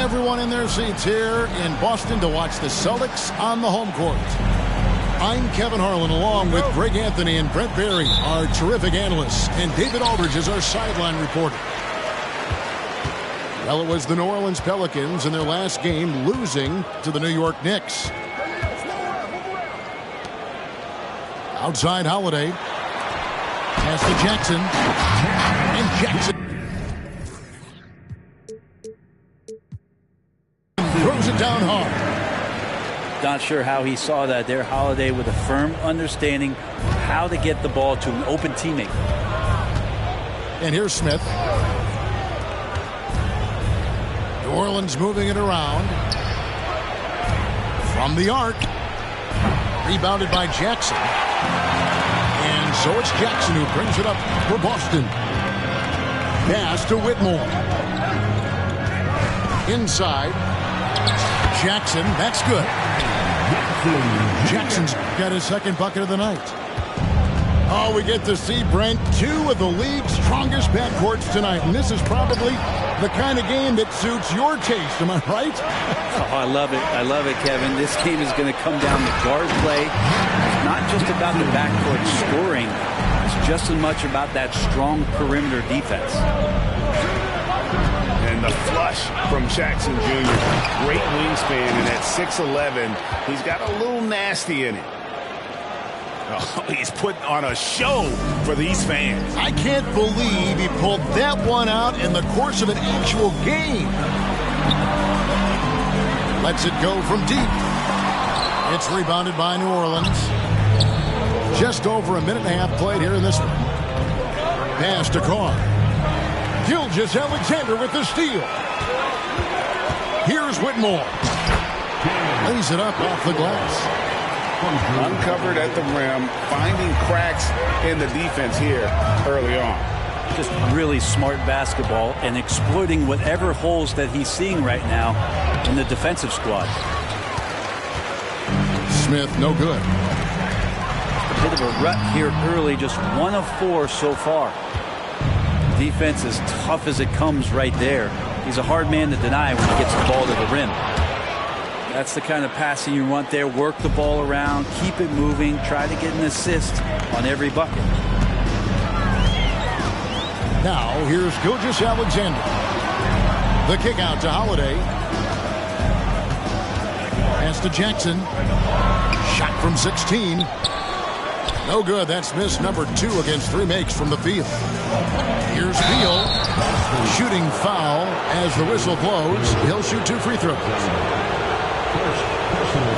Everyone in their seats here in Boston to watch the Celtics on the home court. I'm Kevin Harlan along with Greg Anthony and Brent Barry, our terrific analysts, and David Aldridge is our sideline reporter. Well, it was the New Orleans Pelicans in their last game losing to the New York Knicks. Outside Holiday. Pass to Jackson. And Jackson throws it down hard. Not sure how he saw that there. Holiday with a firm understanding how to get the ball to an open teammate. And here's Smith. New Orleans moving it around. From the arc. Rebounded by Jackson. And so it's Jackson who brings it up for Boston. Pass to Whitmore. Inside. Jackson, that's good. Jackson's got his second bucket of the night. Oh, we get to see, Brent, two of the league's strongest backcourts tonight. And this is probably the kind of game that suits your taste. Am I right? Oh, I love it. I love it, Kevin. This game is going to come down to guard play. It's not just about the backcourt scoring. It's just as much about that strong perimeter defense. And the flush from Jackson Jr. Great wingspan, and at 6'11", he's got a little nasty in it. Oh, he's putting on a show for these fans. I can't believe he pulled that one out in the course of an actual game. Lets it go from deep. It's rebounded by New Orleans. Just over a minute and a half played here in this one. Pass to Carr. Gilgeous-Alexander with the steal. Here's Whitmore. Lays it up off the glass. Uncovered at the rim, finding cracks in the defense here early on. Just really smart basketball and exploiting whatever holes that he's seeing right now in the defensive squad. Smith, no good. A bit of a rut here early, just 1 of 4 so far. Defense as tough as it comes right there. He's a hard man to deny when he gets the ball to the rim. That's the kind of passing you want there. Work the ball around, keep it moving, try to get an assist on every bucket. Now here's Gilgeous-Alexander. The kick out to Holiday. Pass to Jackson. Shot from 16. No good. That's miss number 2 against 3 makes from the field. Here's Beal. Shooting foul as the whistle blows. He'll shoot 2 free throws.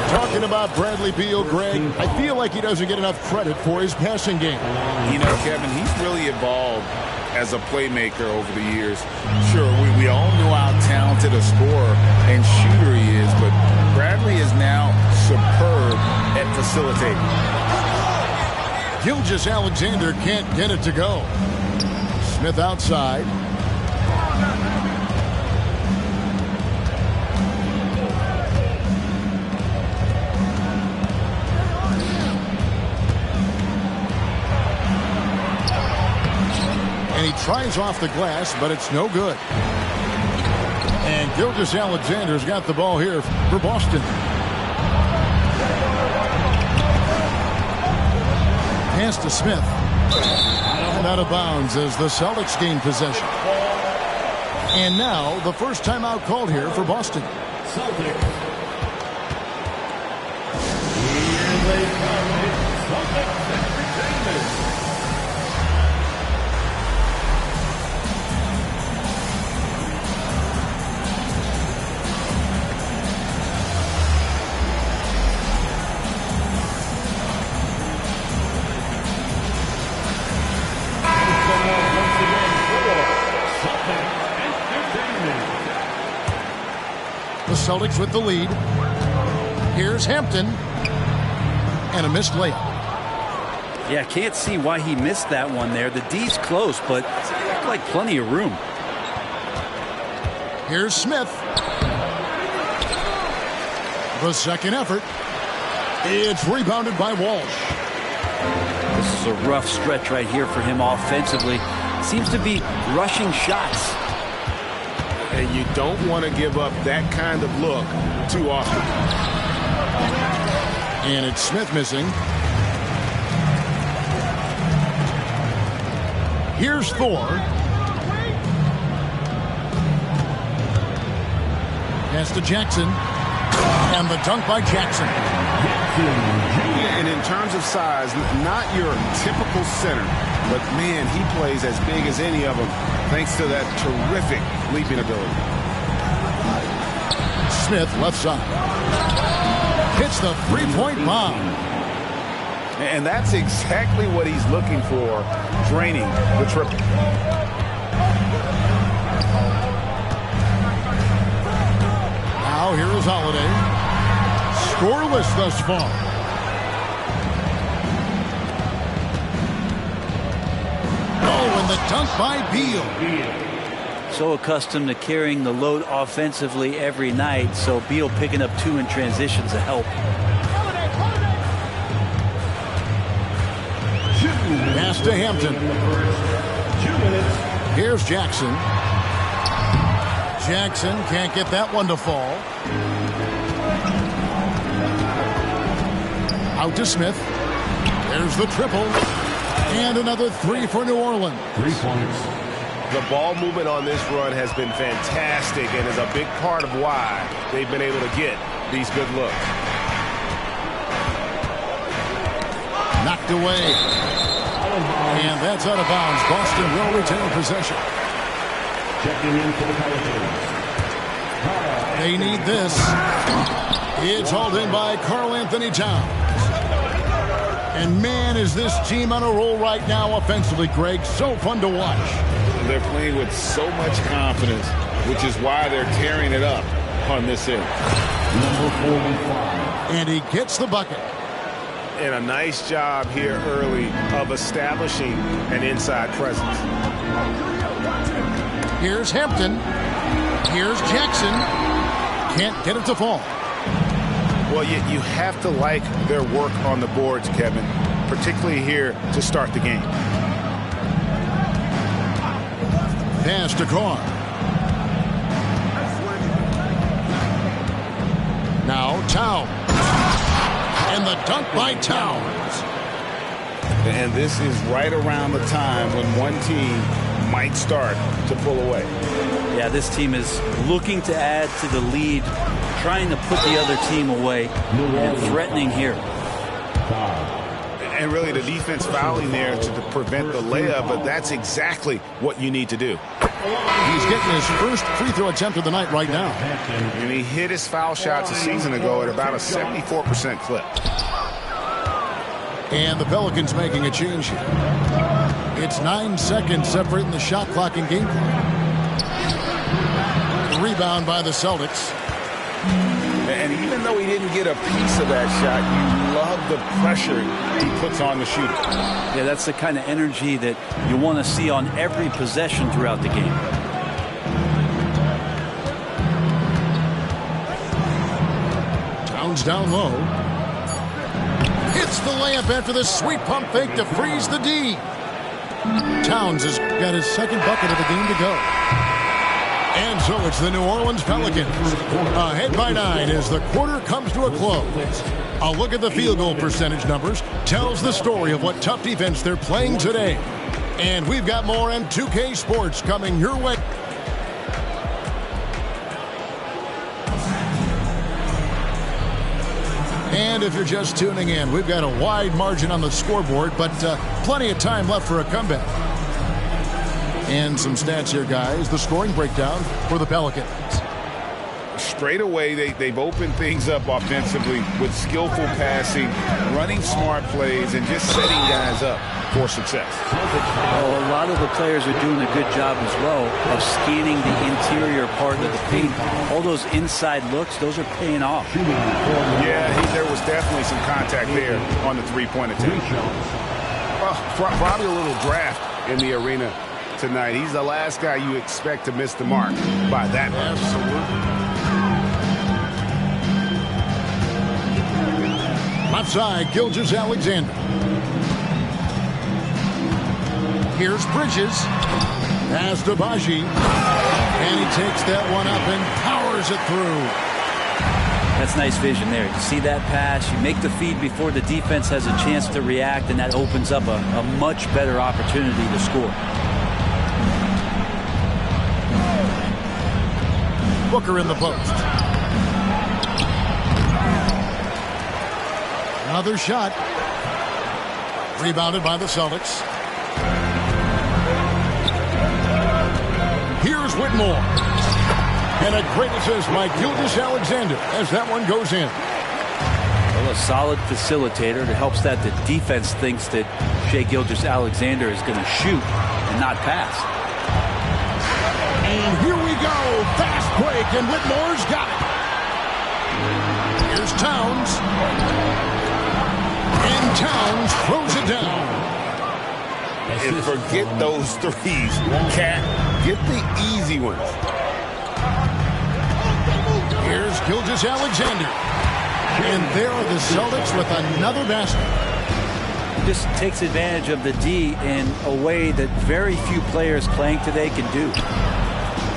Talking about Bradley Beal, Greg, I feel like he doesn't get enough credit for his passing game. You know, Kevin, he's really evolved as a playmaker over the years. Sure, we all know how talented a scorer and shooter he is, but Bradley is now superb at facilitating. Gilgeous-Alexander can't get it to go. Smith outside. And he tries off the glass, but it's no good. And Gilgeous-Alexander's got the ball here for Boston. Pass to Smith. And out of bounds as the Celtics gain possession. And now the first timeout called here for Boston. Celtics. Here they come. It's Celtics Entertainment. The Celtics with the lead. Here's Hampton. And a missed layup. Yeah, can't see why he missed that one there. The D's close, but it's like plenty of room. Here's Smith. The second effort. It's rebounded by Walsh. This is a rough stretch right here for him offensively. Seems to be rushing shots. And you don't want to give up that kind of look too often. And it's Smith missing. Here's Thor. Pass to Jackson. And the dunk by Jackson. And in terms of size, not your typical center, but man, he plays as big as any of them thanks to that terrific leaping ability. Smith left side. Hits the three-point bomb. And that's exactly what he's looking for, draining the triple. Now here is Holiday. Scoreless thus far. Oh, and the dunk by Beal. So accustomed to carrying the load offensively every night, so Beal picking up 2 in transitions to help. Pass to Hampton. Here's Jackson. Jackson can't get that one to fall. Out to Smith. There's the triple. And another 3 for New Orleans. 3 points. The ball movement on this run has been fantastic and is a big part of why they've been able to get these good looks. Knocked away. And that's out of bounds. Boston will retain possession. Checking in for the Pelicans. They need this. It's hauled in by Karl Anthony Towns. And man, is this team on a roll right now offensively, Greg. So fun to watch. They're playing with so much confidence, which is why they're tearing it up on this end. Number 45. And he gets the bucket. And a nice job here early of establishing an inside presence. Here's Hampton. Here's Jackson. Can't get it to fall. Well, you have to like their work on the boards, Kevin, particularly here to start the game. Pass to Carr. Now Towns. And the dunk by Towns. And this is right around the time when one team might start to pull away. Yeah, this team is looking to add to the lead, trying to put the other team away, and threatening here. And really the defense fouling there to prevent the layup, but that's exactly what you need to do. He's getting his first free throw attempt of the night right now. And he hit his foul shots a season ago at about a 74% clip. And the Pelicans making a change here. It's 9 seconds separating the shot clock and game clock. Rebound by the Celtics. And even though he didn't get a piece of that shot, you love the pressure he puts on the shooter. Yeah, that's the kind of energy that you want to see on every possession throughout the game. Towns down low. Hits the layup after the sweet pump fake to freeze the D. Towns has got his second bucket of the game to go. And so it's the New Orleans Pelicans ahead by 9 as the quarter comes to a close. A look at the field goal percentage numbers tells the story of what tough defense they're playing today. And we've got more M2K Sports coming your way. And if you're just tuning in, we've got a wide margin on the scoreboard, but plenty of time left for a comeback. And some stats here, guys. The scoring breakdown for the Pelicans. Straight away, they've opened things up offensively with skillful passing, running smart plays, and just setting guys up for success. Oh, a lot of the players are doing a good job as well of scanning the interior part of the paint. All those inside looks, those are paying off. Yeah, there was definitely some contact there on the three-point attempt. Probably a little draft in the arena tonight. He's the last guy you expect to miss the mark by that much. Absolutely. Left side, Gilgeous-Alexander. Here's Bridges. Pass to Baji. And he takes that one up and powers it through. That's nice vision there. You see that pass, you make the feed before the defense has a chance to react, and that opens up a much better opportunity to score. Booker in the post. Another shot. Rebounded by the Celtics. Here's Whitmore. And a great assist by Gilgeous-Alexander as that one goes in. Well, a solid facilitator that helps that the defense thinks that Shai Gilgeous-Alexander is going to shoot and not pass. And here we go. Fast break, and Whitmore's got it. Here's Towns. And Towns throws it down. And forget those threes. Cat, get the easy ones. Here's Gilgeous-Alexander. And there are the Celtics with another basket. Just takes advantage of the D in a way that very few players playing today can do.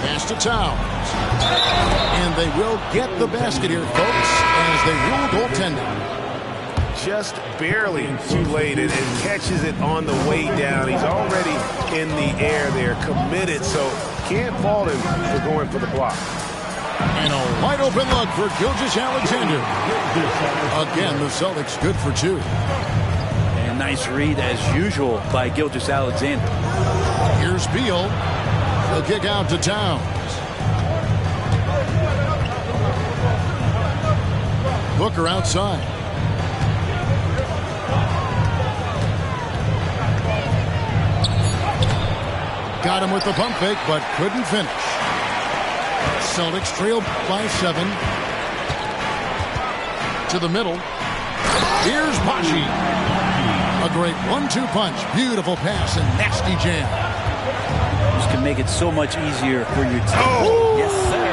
Pass to Towns. And they will get the basket here, folks, as they rule goaltending. Just barely too late, and catches it on the way down. He's already in the air there, committed, so can't fault him for going for the block. And a wide open look for Gilgeous-Alexander. Again, the Celtics good for two. And nice read as usual by Gilgeous-Alexander. Here's Beal. He'll kick out to Towns. Booker outside. Got him with the pump fake, but couldn't finish. Celtics trail by 7. To the middle. Here's Pachi. A great 1-2 punch. Beautiful pass and nasty jam. This can make it so much easier for your team. Oh! Yes, sir.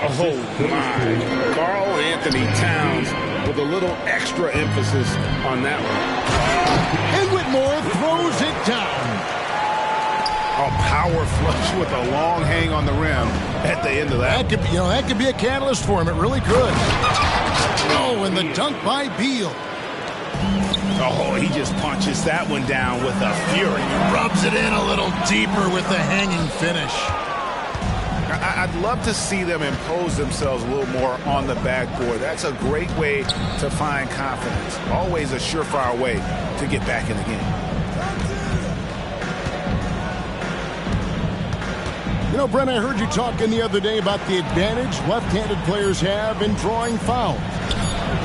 Oh, my. Karl Anthony Towns with a little extra emphasis on that one. And Whitmore throws it down. A power flush with a long hang on the rim at the end of that. That could be a catalyst for him. It really could. Oh, and the dunk by Beal. Oh, he just punches that one down with a fury. Rubs it in a little deeper with the hanging finish. I'd love to see them impose themselves a little more on the backboard. That's a great way to find confidence. Always a surefire way to get back in the game. You know, Brent, I heard you talking the other day about the advantage left-handed players have in drawing fouls.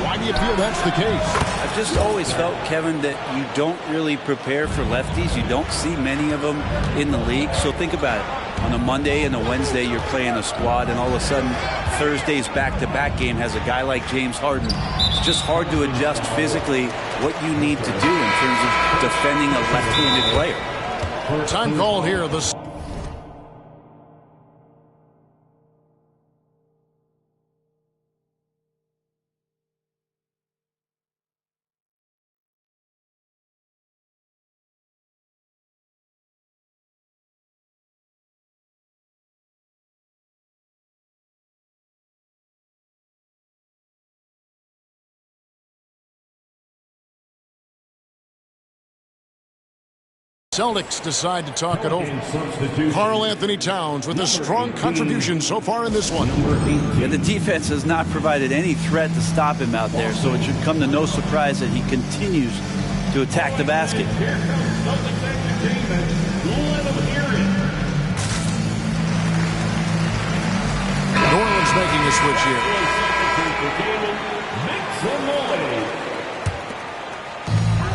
Why do you feel that's the case? I've just always felt, Kevin, that you don't really prepare for lefties. You don't see many of them in the league. So think about it. On a Monday and a Wednesday, you're playing a squad, and all of a sudden, Thursday's back-to-back game has a guy like James Harden. It's just hard to adjust physically what you need to do in terms of defending a left-handed player. Time called here. The Celtics decide to talk it over. Karl Anthony Towns with a strong contribution so far in this one. Yeah, the defense has not provided any threat to stop him out there, so it should come to no surprise that he continues to attack the basket. New Orleans making a switch here.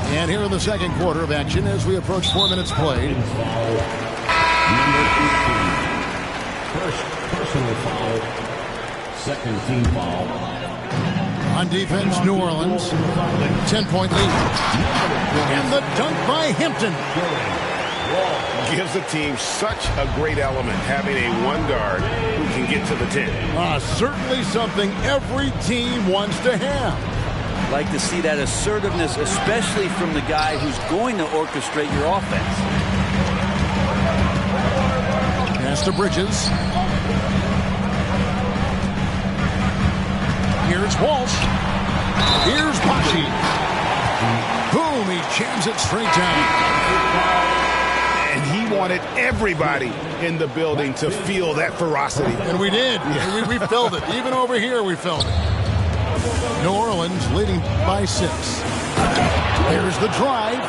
And here in the second quarter of action as we approach 4 minutes played. Number 18. First personal foul. Second team foul. On defense, New Orleans. 10-point lead. And the dunk by Hampton. Gives the team such a great element, having a one guard who can get to the 10. Certainly something every team wants to have. Like to see that assertiveness, especially from the guy who's going to orchestrate your offense. Pass to Bridges. Here's Walsh. Here's Bashi. Boom, he jams it straight down. And he wanted everybody in the building to feel that ferocity. And we did. Yeah. We felt it. Even over here, we felt it. New Orleans leading by 6. Here's the drive.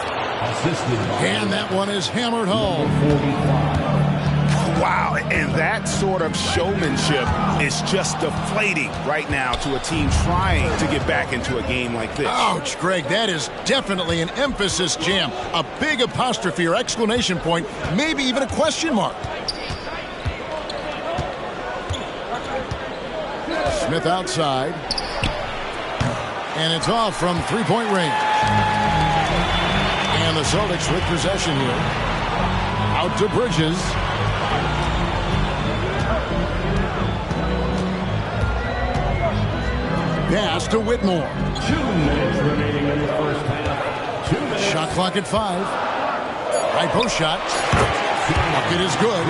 And that one is hammered home. Wow, and that sort of showmanship is just deflating right now to a team trying to get back into a game like this. Ouch, Greg, that is definitely an emphasis jam. A big apostrophe or exclamation point, maybe even a question mark. Smith outside. And it's off from three-point range. And the Celtics with possession here. Out to Bridges. Pass to Whitmore. 2 minutes remaining in the first half. 2 minutes. Shot clock at 5. High post shot. It is good.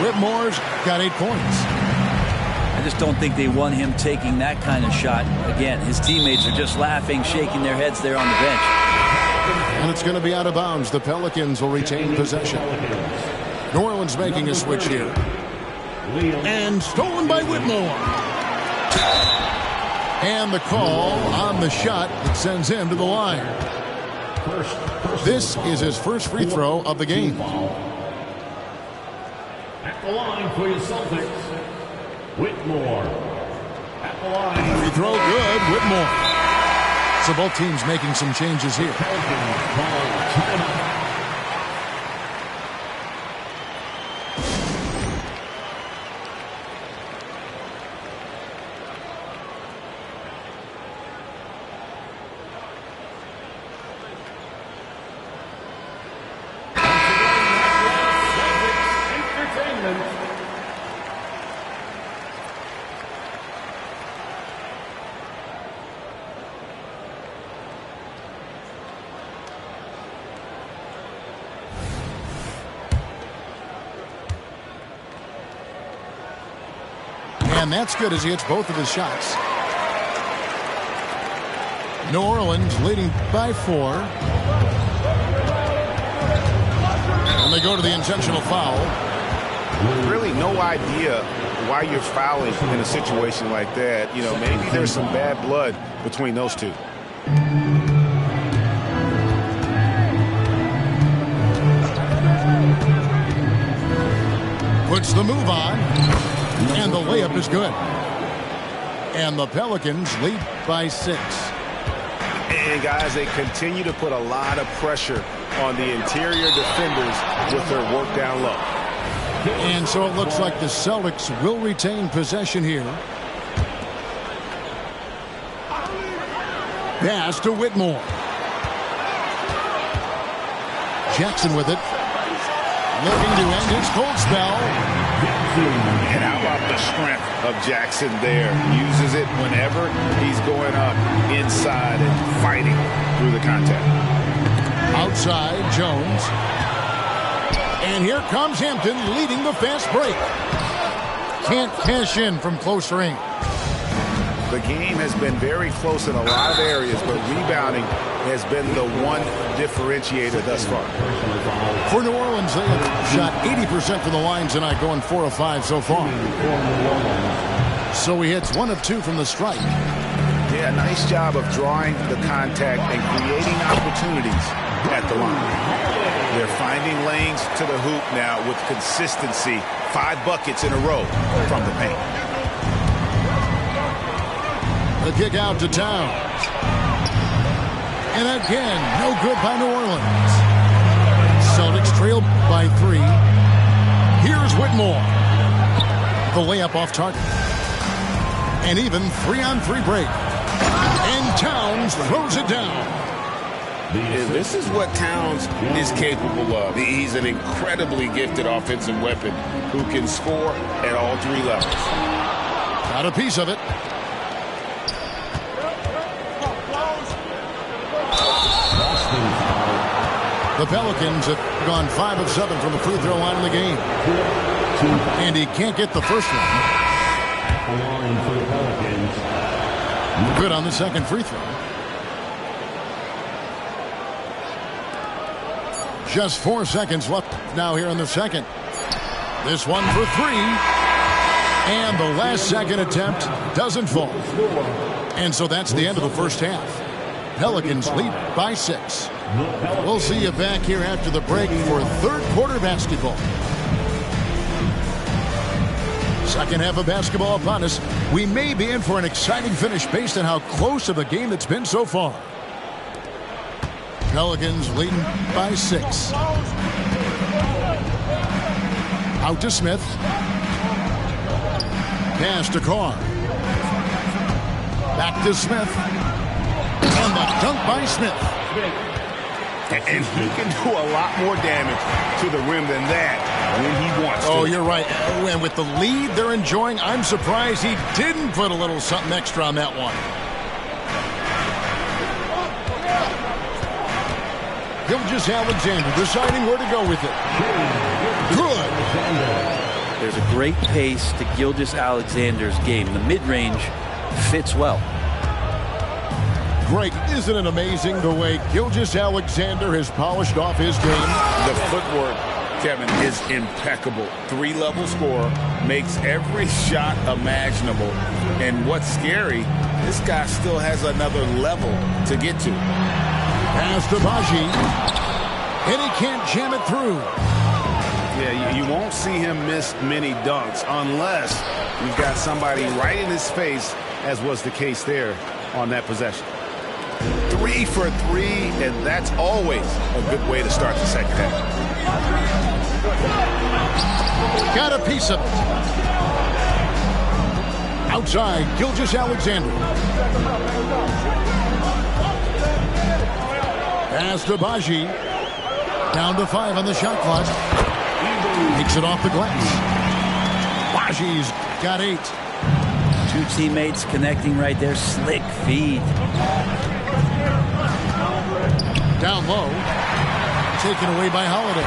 Whitmore's got 8 points. I just don't think they want him taking that kind of shot. Again, his teammates are just laughing, shaking their heads there on the bench. And it's going to be out of bounds. The Pelicans will retain possession. New Orleans making a switch here. And stolen by Whitmore. And the call on the shot that sends him to the line. This is his first free throw of the game. At the line for your Celtics, Whitmore. At the line. Free throw good, Whitmore. So both teams making some changes here. And that's good as he hits both of his shots. New Orleans leading by 4. And they go to the intentional foul. Really no idea why you're fouling in a situation like that. You know, maybe there's some bad blood between those two. Puts the move on. And the layup is good. And the Pelicans lead by 6. And guys, they continue to put a lot of pressure on the interior defenders with their work down low. And so it looks like the Celtics will retain possession here. Pass to Whitmore. Jackson with it. Looking to end his cold spell. And how about the strength of Jackson there? Uses it whenever he's going up inside and fighting through the contact. Outside, Jones. And here comes Hampton leading the fast break. Can't cash in from close range. The game has been very close in a lot of areas, but rebounding has been the one differentiator thus far. For New Orleans, they have shot 80% from the line tonight, going 4 of 5 so far. So he hits 1 of 2 from the strike. Yeah, nice job of drawing the contact and creating opportunities at the line. They're finding lanes to the hoop now with consistency. 5 buckets in a row from the paint. The kick out to Towns. And again, no good by New Orleans. Celtics trail by 3. Here's Whitmore. The layup off target. And even 3-on-3 break. And Towns throws it down. And this is what Towns is capable of. He's an incredibly gifted offensive weapon who can score at all 3 levels. Got a piece of it. The Pelicans have gone 5 of 7 from the free throw line in the game. And he can't get the first one. At the line for the Pelicans. Good on the second free throw. Just 4 seconds left now here in the second. This one for 3. And the last second attempt doesn't fall. And so that's the end of the first half. Pelicans lead by 6. We'll see you back here after the break for third quarter basketball. Second half of basketball upon us. We may be in for an exciting finish based on how close of a game it's been so far. Pelicans leading by 6. Out to Smith. Pass to Carr. Back to Smith. And the dunk by Smith. And he can do a lot more damage to the rim than that when he wants to. Oh, you're right. And with the lead they're enjoying, I'm surprised he didn't put a little something extra on that one. Gilgeous-Alexander deciding where to go with it. Good. There's a great pace to Gilgeous-Alexander's game. The mid-range fits well. Greg, isn't it amazing the way Gilgeous-Alexander has polished off his game? The footwork, Kevin, is impeccable. 3-level scorer, makes every shot imaginable. And what's scary, this guy still has another level to get to. Pass to Baji. And he can't jam it through. Yeah, you won't see him miss many dunks unless you've got somebody right in his face, as was the case there on that possession. 3 for 3, and that's always a good way to start the second half. Got a piece of it. Outside, Gilgeous-Alexander. Pass to Baji. Down to 5 on the shot clock. Takes it off the glass. Baji's got 8. 2 teammates connecting right there. Slick feed. Down low. Taken away by Holiday.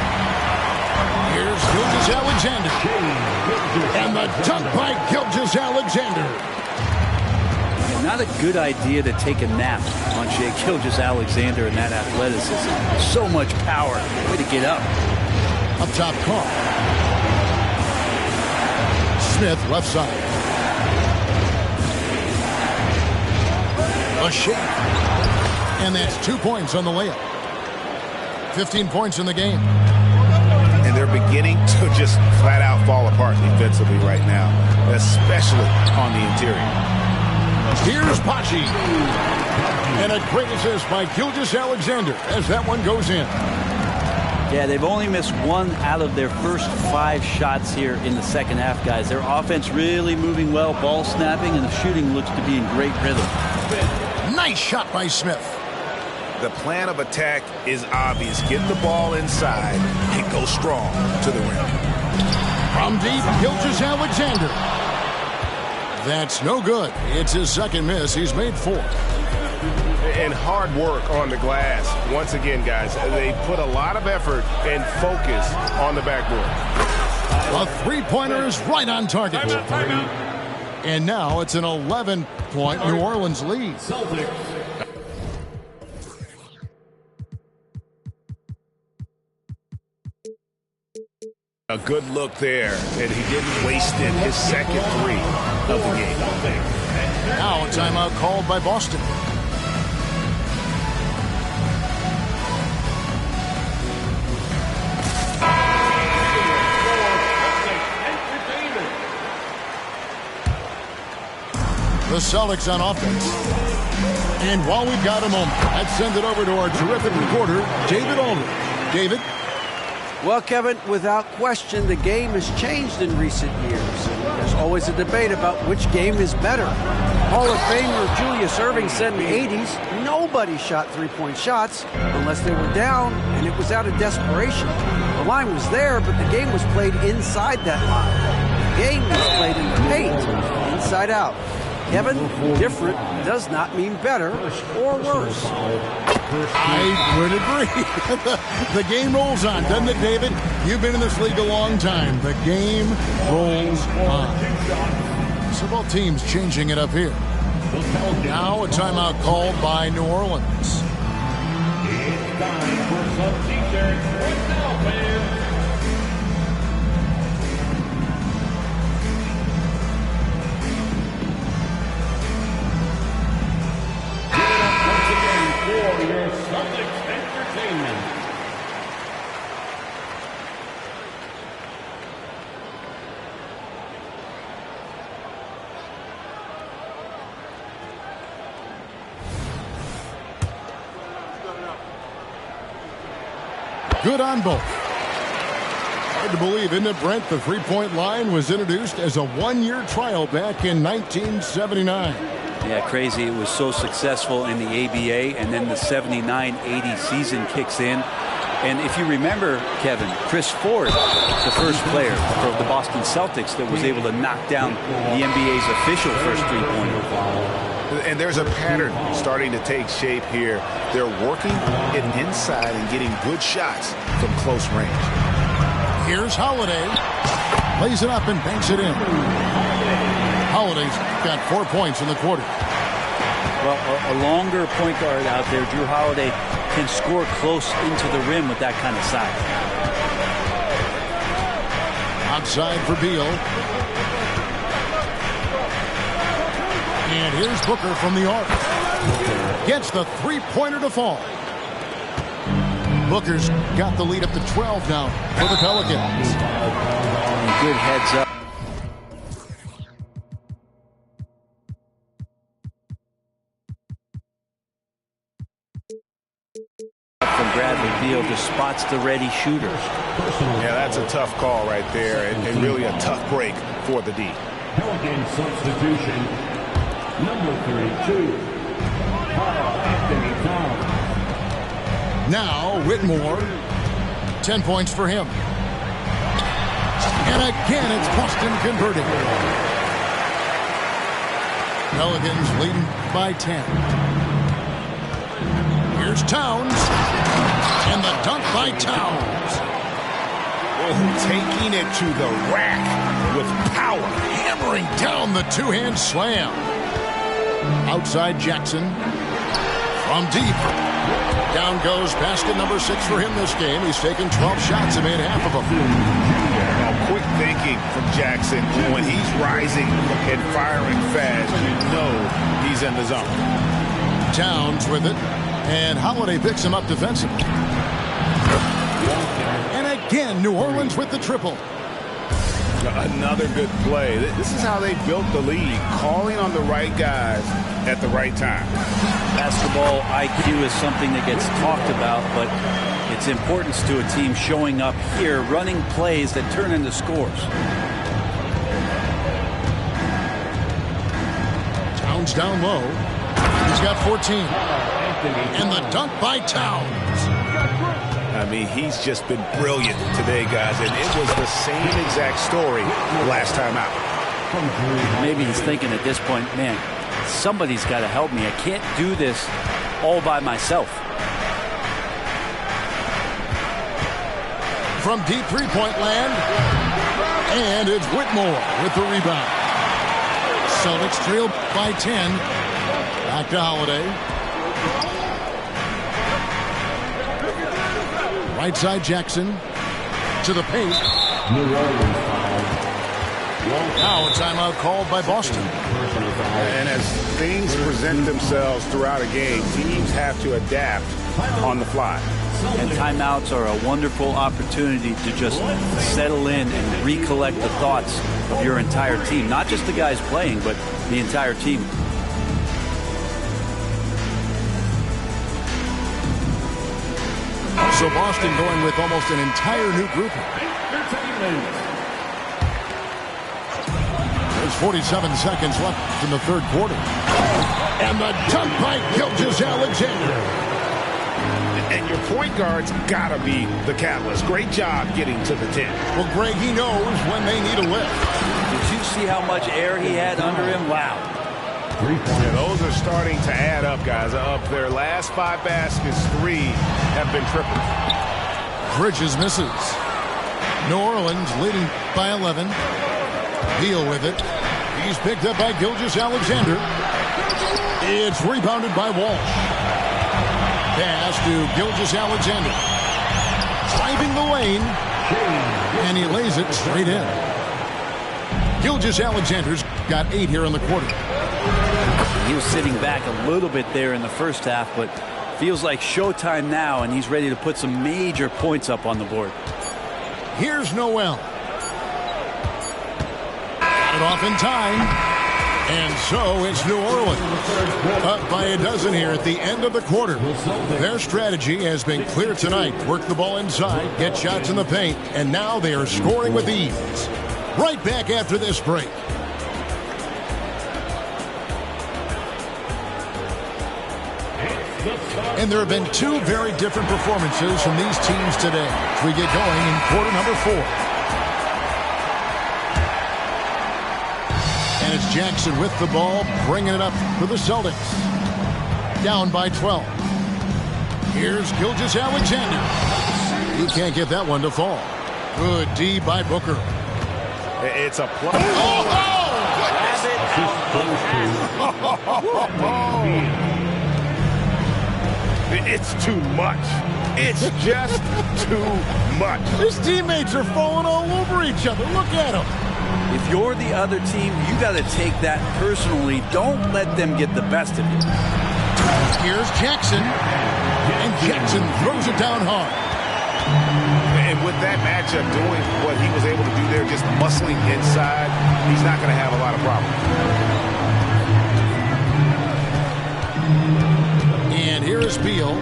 Here's Gilgeous-Alexander. And the dunk by Gilgeous-Alexander. Not a good idea to take a nap on Shai Gilgeous-Alexander and that athleticism. So much power. Way to get up. Up top, Carr. Smith, left side. A shake. And that's 2 points on the layup. 15 points in the game. And they're beginning to just flat out fall apart defensively right now, especially on the interior. Here's Baji. And a great assist by Gilgeous-Alexander as that one goes in. Yeah, they've only missed 1 out of their first 5 shots here in the second half, guys. Their offense really moving well, ball snapping, and the shooting looks to be in great rhythm. Nice shot by Smith. The plan of attack is obvious. Get the ball inside and go strong to the rim. From deep, Gilgeous-Alexander. That's no good. It's his second miss. He's made 4. And hard work on the glass. Once again, guys, they put a lot of effort and focus on the backboard. A three-pointer is right on target. And now it's an 11-point New Orleans lead. A good look there, and he didn't waste it. His second 3 of the game. Now a timeout called by Boston. The Celtics on offense. And while we've got a moment, let's send it over to our terrific reporter, David Aldridge. David? Well, Kevin, without question, the game has changed in recent years. There's always a debate about which game is better. Hall of Famer Julius Erving said in the 80s, nobody shot three-point shots unless they were down, and it was out of desperation. The line was there, but the game was played inside that line. The game was played in the paint, inside out. Kevin, different does not mean better or worse. I would agree. The game rolls on, doesn't it, David? You've been in this league a long time. The game rolls on. So both teams changing it up here. Now a timeout called by New Orleans. It's time for some t-shirts. What's now, fans? For your Celtics entertainment. Good on both. Hard to believe, isn't it, Brent? The three-point line was introduced as a one-year trial back in 1979. Yeah, crazy. It was so successful in the ABA, and then the 79-80 season kicks in. And if you remember, Kevin, Chris Ford, the first player for the Boston Celtics that was able to knock down the NBA's official first three-pointer. And there's a pattern starting to take shape here. They're working it inside and getting good shots from close range. Here's Holiday. Lays it up and banks it in. Holiday's got 4 points in the quarter. Well, a longer point guard out there, Drew Holiday, can score close into the rim with that kind of size. Outside for Beal. And here's Booker from the arc. Gets the three-pointer to fall. Booker's got the lead up to 12 now for the Pelicans. Good heads up. From Bradley Beal, just spots the ready shooters. Yeah, that's a tough call right there, and really a tough break for the D. Pelican substitution, number 32, Karl-Anthony Towns. Now Whitmore, 10 points for him. And again, it's Boston converting. Pelicans leading by 10. Here's Towns. And the dunk by Towns. Oh, taking it to the rack with power. Hammering down the two-hand slam. Outside Jackson. From deep. Down goes basket number 6 for him this game. He's taken 12 shots and made half of them. Quick thinking from Jackson. When he's rising and firing fast, you know he's in the zone. Towns with it. And Holiday picks him up defensively. And again, New Orleans with the triple. Another good play. This is how they built the league, calling on the right guys at the right time. Basketball IQ is something that gets talked about, but its importance to a team showing up here, running plays that turn into scores. Towns down low. He's got 14. And the dunk by Towns. I mean, he's just been brilliant today, guys, and it was the same exact story last time out. Maybe he's thinking at this point, man, somebody's got to help me. I can't do this all by myself. From deep three-point land. And it's Whitmore with the rebound. Celtics trail by 10. Back to Holiday. Right side Jackson to the paint. Now a timeout called by Boston. And as things present themselves throughout a game, teams have to adapt on the fly. And timeouts are a wonderful opportunity to just settle in and recollect the thoughts of your entire team. Not just the guys playing, but the entire team. So Boston going with almost an entire new grouping. There's 47 seconds left in the third quarter. And the dunk by Gilgeous-Alexander. And your point guard's got to be the catalyst. Great job getting to the 10. Well, Greg, he knows when they need a lift. Did you see how much air he had under him? Wow. Yeah, those are starting to add up, guys. Of their last 5 baskets, 3 have been triples. Bridges misses. New Orleans leading by 11. Beal with it. He's picked up by Gilgeous-Alexander. It's rebounded by Walsh. Pass to Gilgeous-Alexander. Driving the lane. And he lays it straight in. Gilgeous-Alexander's got 8 here in the quarter. He was sitting back a little bit there in the first half, but feels like showtime now, and he's ready to put some major points up on the board. Here's Noel. Got it off in time. And so it's New Orleans. Up by a dozen here at the end of the quarter. Their strategy has been clear tonight. Work the ball inside, get shots in the paint, and now they are scoring with ease. Right back after this break. And there have been 2 very different performances from these teams today as we get going in quarter number 4. And it's Jackson with the ball, bringing it up for the Celtics. Down by 12. Here's Gilgeous-Alexander. He can't get that one to fall. Good D by Booker. It's a play. It's too much. It's just too much. His teammates are falling all over each other. Look at them. If you're the other team, you got to take that personally. Don't let them get the best of you. Here's Jackson. And Jackson throws it down hard. And with that matchup doing what he was able to do there, just muscling inside, he's not going to have a lot of problems. And here is Beal.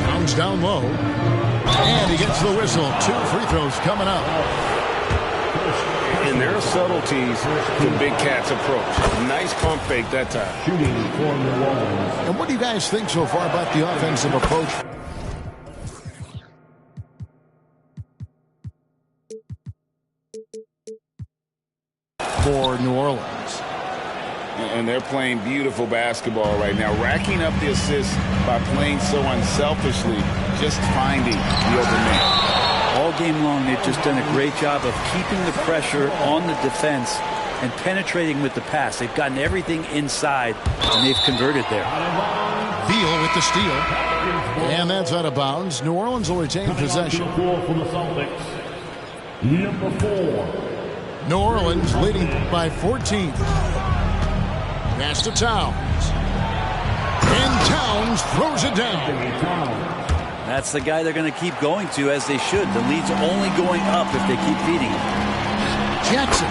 Counts down low. And he gets the whistle. 2 free throws coming up. And there are subtleties to Big Cat's approach. Nice pump fake that time. Shooting for New Orleans. And what do you guys think so far about the offensive approach? For New Orleans. And they're playing beautiful basketball right now, racking up the assists by playing so unselfishly, just finding the open man. All game long, they've just done a great job of keeping the pressure on the defense and penetrating with the pass. They've gotten everything inside, and they've converted there. Beal with the steal. And that's out of bounds. New Orleans will retain possession. For the Celtics, number 4. New Orleans leading by 14. Pass to Towns. And Towns throws it down. That's the guy they're going to keep going to, as they should. The lead's only going up if they keep feeding him. Jackson.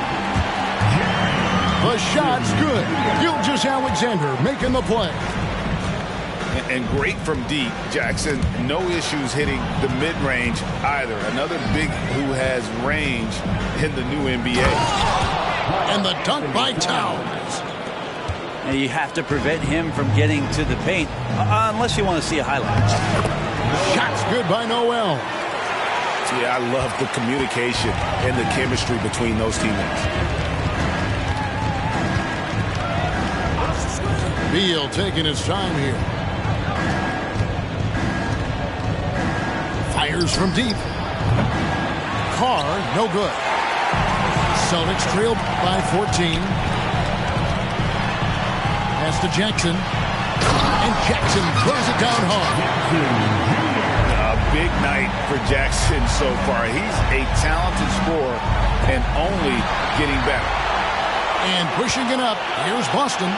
The shot's good. Gilgeous-Alexander making the play. And great from deep, Jackson. No issues hitting the mid-range either. Another big who has range in the new NBA. And the dunk by Towns. And you have to prevent him from getting to the paint, unless you want to see a highlight. Shot's good by Noel. Yeah, I love the communication and the chemistry between those teammates. Beal taking his time here. Fires from deep. Carr, no good. Celtics trail by 14. Pass to Jackson. And Jackson throws it down hard. A big night for Jackson so far. He's a talented scorer and only getting better. And pushing it up, here's Boston.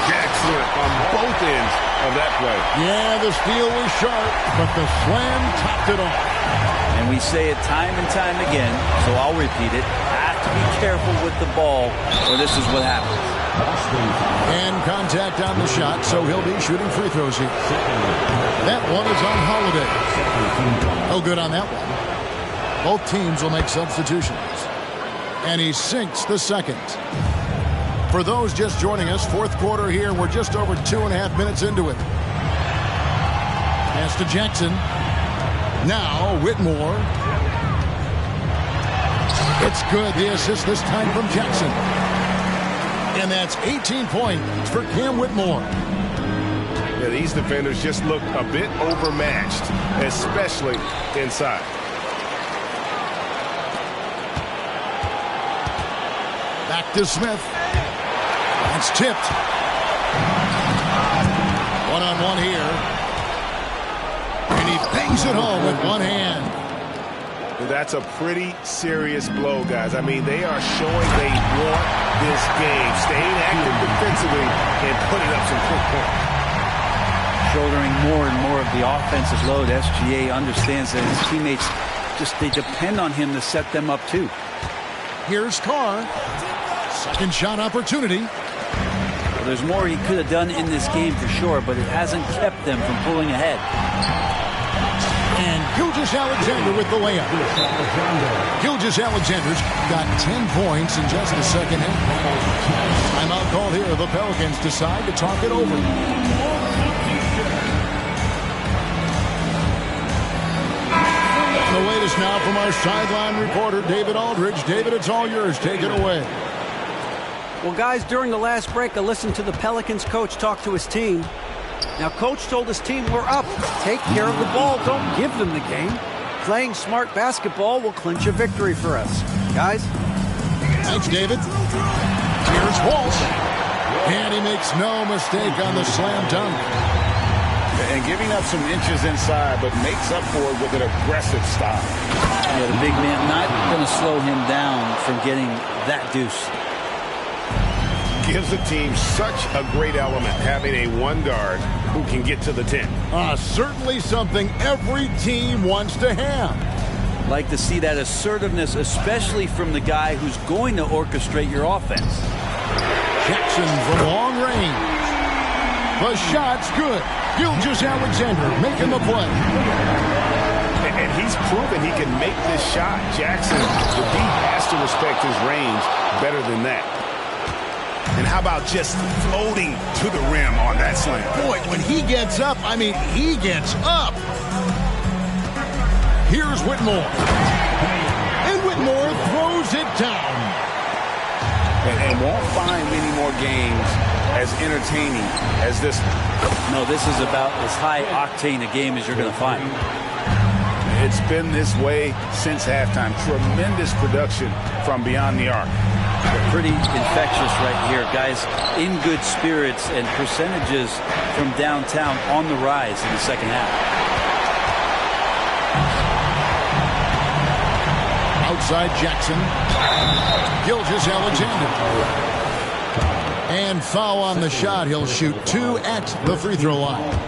Jackson on both ends of that play. Yeah, the steal was sharp, but the slam topped it off. And we say it time and time again, so I'll repeat it. Have to be careful with the ball, or this is what happens. And contact on the shot, so he'll be shooting free throws here. That one is on Holiday. No good on that one. Both teams will make substitutions. And he sinks the second. For those just joining us, fourth quarter here. We're just over 2.5 minutes into it. Pass to Jackson. Now Whitmore. It's good. The assist this time from Jackson. And that's 18 points for Cam Whitmore. Yeah, these defenders just look a bit overmatched, especially inside. Back to Smith. That's tipped. One-on-one here. And he bangs it home with one hand. That's a pretty serious blow, guys. I mean, they are showing they want this game, staying active defensively and putting up some quick points. Shouldering more and more of the offensive load. SGA understands that his teammates they depend on him to set them up too. Here's Carr. Second shot opportunity. Well, there's more he could have done in this game for sure, but it hasn't kept them from pulling ahead. And Gilgeous-Alexander with the layup. Gilgeous-Alexander's got 10 points in just the second half. Timeout called here. The Pelicans decide to talk it over. The latest now from our sideline reporter, David Aldridge. David, it's all yours. Take it away. Well, guys, during the last break, I listened to the Pelicans coach talk to his team. Now, coach told his team, we're up. Take care of the ball. Don't give them the game. Playing smart basketball will clinch a victory for us. Guys? Thanks, David. Here's Walsh. And he makes no mistake on the slam dunk. And giving up some inches inside, but makes up for it with an aggressive stop. Yeah, the big man not going to slow him down from getting that deuce. Gives the team such a great element, having a one guard who can get to the 10. Certainly something every team wants to have. Like to see that assertiveness, especially from the guy who's going to orchestrate your offense. Jackson from long range. The shot's good. Gilgeous-Alexander making the play. And he's proven he can make this shot. Jackson, the D has to respect his range better than that. And how about just floating to the rim on that slam? Boy, when he gets up, I mean, he gets up. Here's Whitmore. And Whitmore throws it down. And won't find many more games as entertaining as this one. No, this is about as high octane a game as you're going to find. It's been this way since halftime. Tremendous production from beyond the arc. Pretty infectious right here, guys. In good spirits and percentages from downtown on the rise in the second half. Outside Jackson. Gilgeous-Alexander. And foul on the shot. He'll shoot 2 at the free throw line.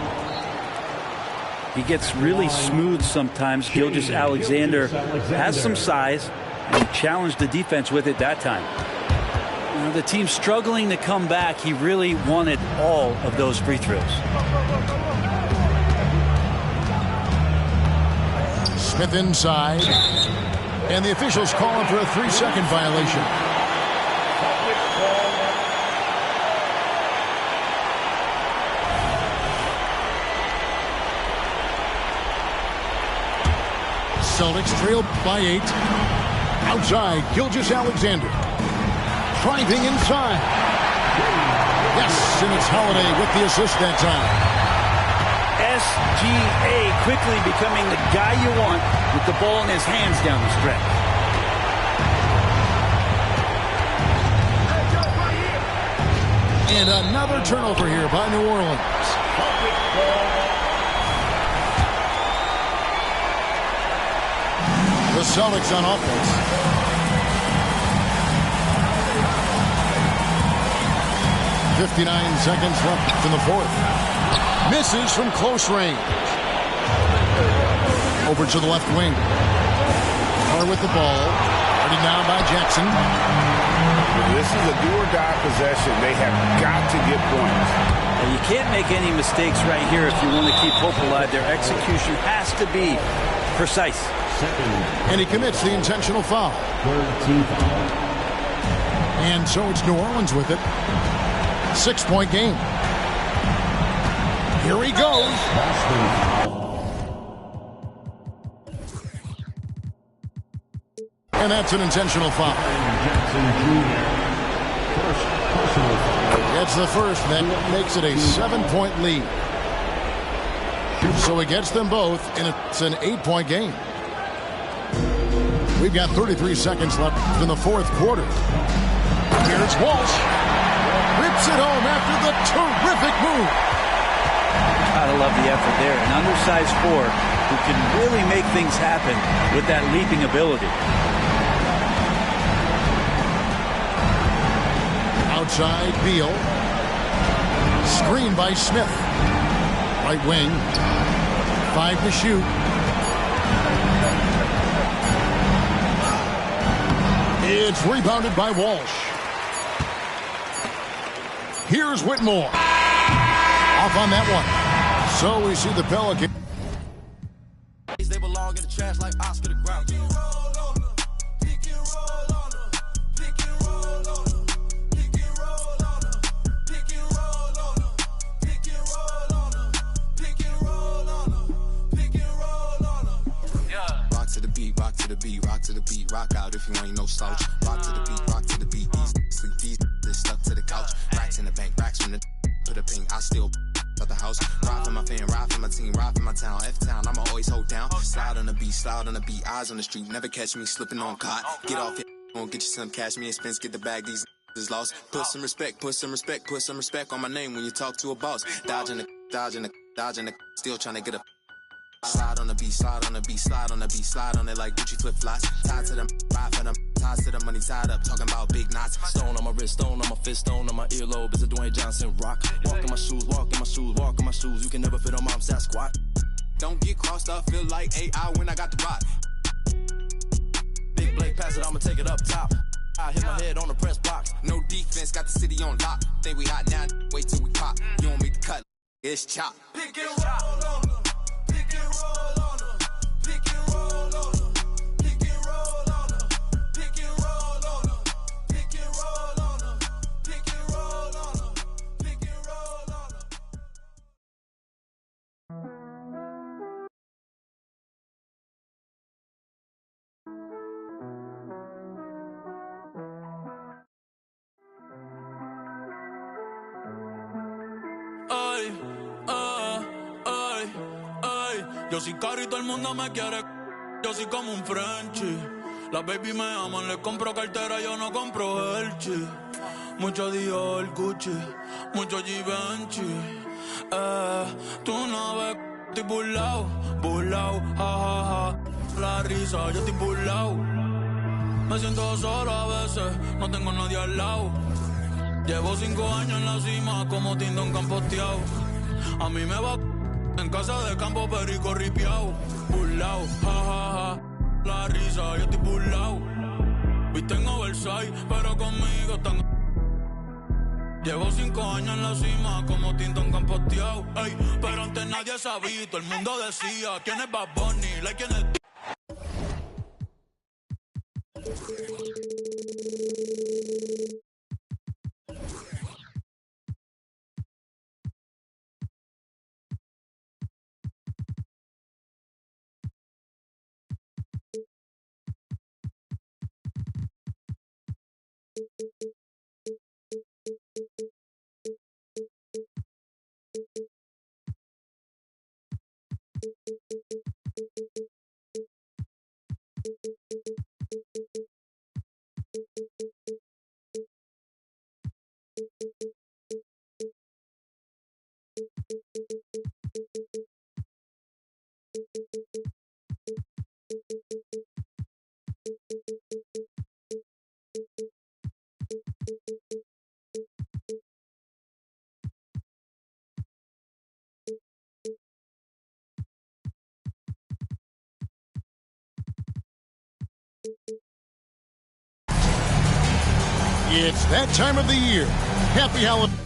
He gets really smooth sometimes. Gilgeous-Alexander has some size, and he challenged the defense with it that time. You know, the team's struggling to come back. He really wanted all of those free throws. Smith inside. And the officials call him for a 3-second violation. Celtics trail by 8. Outside, Gilgeous-Alexander. Driving inside. Yes, and it's Holiday with the assist that time. SGA quickly becoming the guy you want with the ball in his hands down the stretch. And another turnover here by New Orleans. The Celtics on offense. .59 seconds left in the fourth. Misses from close range. Over to the left wing. Carr with the ball. Already down by Jackson. This is a do-or-die possession. They have got to get points. And you can't make any mistakes right here if you want to keep hope alive. Their execution has to be precise. And he commits the intentional foul. And so it's New Orleans with it. 6-point game. Here he goes. And that's an intentional foul. Jackson Jr. First personal foul. Gets the first, that makes it a 7-point lead. So he gets them both, and it's an 8-point game. We've got 33 seconds left in the fourth quarter. Here's Walsh. Rips it home after the terrific move. Gotta love the effort there. An undersized forward who can really make things happen with that leaping ability. Outside, Beal. Screen by Smith. Right wing. 5 to shoot. It's rebounded by Walsh. Here's Whitmore. Off on that one. So we see the Pelicans. They belong in the trash like Oscar the Grouch. Rock to the beat, rock to the beat, rock out if you ain't no slouch. Rock to the beat, sleep these, this stuck to the couch. Racks in the bank, racks from the put a ping, I still out the house. Ride for my fan, ride for my team, ride for my town. F-town, I'ma always hold down. Slide on the beat, eyes on the street. Never catch me slipping on cot. Get off it, gonna get you some cash, me and Spence, get the bag, these is lost. Put some respect on my name when you talk to a boss. Dodging the, still trying to get a. Slide on the beat, slide on the beat, slide on the beat, slide on it like Gucci flip flops. Tied to them, ride for them, ties to the money tied up, talking about big knots. Stone on my wrist, stone on my fist, stone on my earlobe. It's a Dwayne Johnson rock. Walk in my shoes, walk in my shoes, walk in my shoes. You can never fit on mom's squat. Don't get crossed up, feel like AI when I got the rock. Big Blake, pass it, I'ma take it up top. I hit my head on the press box. No defense, got the city on lock. Think we hot now, wait till we pop. You don't make the cut, it's chop. Pick and roll on them. Pick and roll on them. Pick and roll on them. Pick and roll on them. Pick and roll on them. Pick and roll on them. Pick and roll on them. Pick and roll on them. Yo soy caro y todo el mundo me quiere. Yo soy como un Frenchie. Las baby me aman, les compro cartera, yo no compro Hershey. Mucho Dior, Gucci, mucho Givenchy. Tú no ves, estoy burlao, ja, ja, ja. La risa, yo estoy burlao. Me siento solo a veces, no tengo nadie al lado. Llevo 5 años en la cima como Tindón campoteado. A mí me va en casa de campo perico ripiao. Burlao, ja, ja, ja. La risa, yo estoy burlao. Viste en Oversize, pero conmigo están. Llevo 5 años en la cima como Tindón campoteado. Ey, pero antes nadie sabía, todo el mundo decía quién es Bad Bunny, like quién es. It's that time of the year. Happy holidays.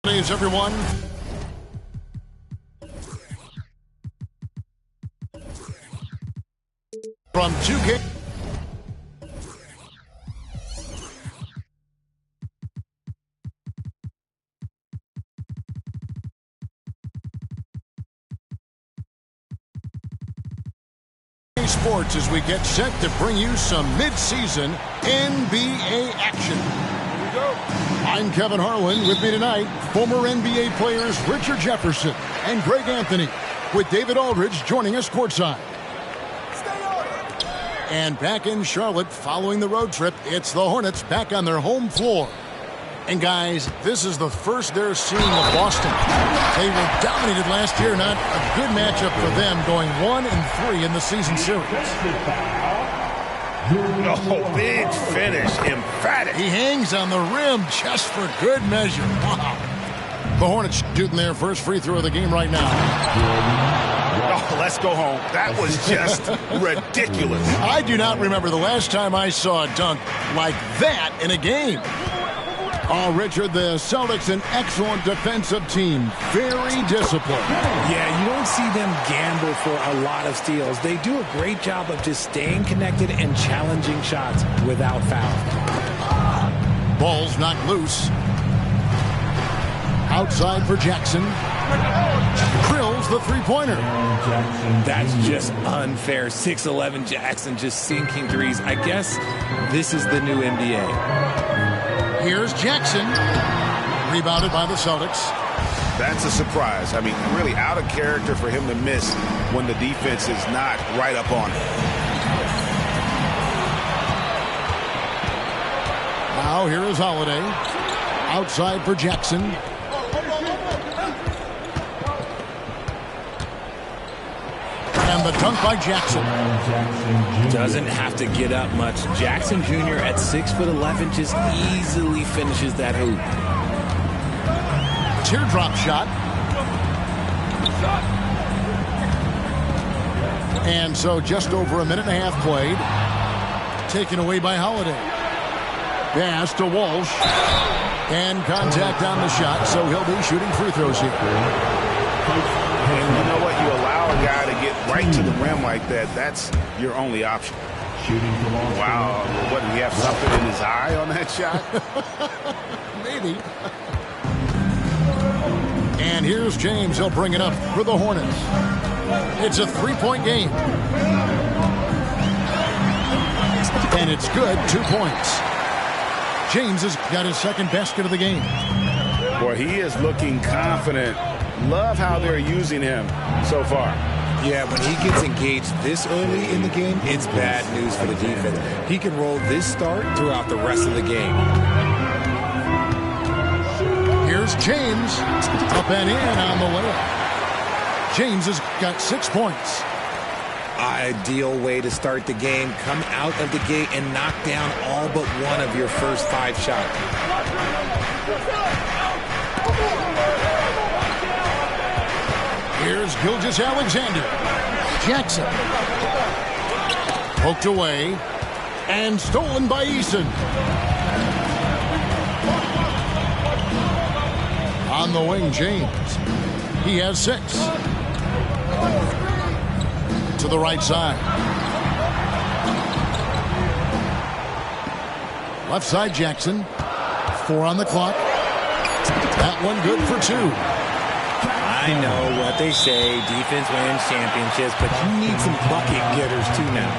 Thanks, everyone. From 2K. Sports as we get set to bring you some mid-season NBA action. Here we go. I'm Kevin Harlan. With me tonight, former NBA players Richard Jefferson and Greg Anthony, with David Aldridge joining us courtside. And back in Charlotte following the road trip, it's the Hornets back on their home floor. And guys, this is the first they're seeing of Boston. They were dominated last year, not a good matchup for them, going 1-3 in the season series. Oh, big finish, emphatic. He hangs on the rim just for good measure. Wow. The Hornets shooting their first free throw of the game right now. Oh, let's go home. That was just ridiculous. I do not remember the last time I saw a dunk like that in a game. Oh, Richard, the Celtics, an excellent defensive team. Very disciplined. Yeah, you don't see them gamble for a lot of steals. They do a great job of just staying connected and challenging shots without foul. Ball's knocked loose. Outside for Jackson. Drills the three-pointer. That's just unfair. 6'11" Jackson just sinking threes. I guess this is the new NBA. Here's Jackson, rebounded by the Celtics. That's a surprise. I mean, really out of character for him to miss when the defense is not right up on him. Now here is Holiday. Outside for Jackson. And the dunk by Jackson. Doesn't have to get up much. Jackson Jr. at 6'11" just easily finishes that hoop. Teardrop shot. And so just over a minute and a half played. Taken away by Holiday. Pass to Walsh. And contact on the shot, so he'll be shooting free throws here. And you know what? You allow a guy to get right to the rim like that. That's your only option. Wow. What, did he have something in his eye on that shot? Maybe. And here's James. He'll bring it up for the Hornets. It's a three-point game. And it's good. 2 points. James has got his second basket of the game. Boy, he is looking confident. Love how they're using him so far. Yeah, when he gets engaged this early in the game, it's bad news for the defense. He can roll this start throughout the rest of the game. Here's James. Up and in on the layup. James has got 6 points. Ideal way to start the game. Come out of the gate and knock down all but one of your first 5 shots. Here's Gilgeous-Alexander. Jackson. Poked away. And stolen by Eason. On the wing, James. He has 6. To the right side. Left side, Jackson. 4 on the clock. That one good for 2. I know what they say, defense wins championships, but you need some bucket getters too now.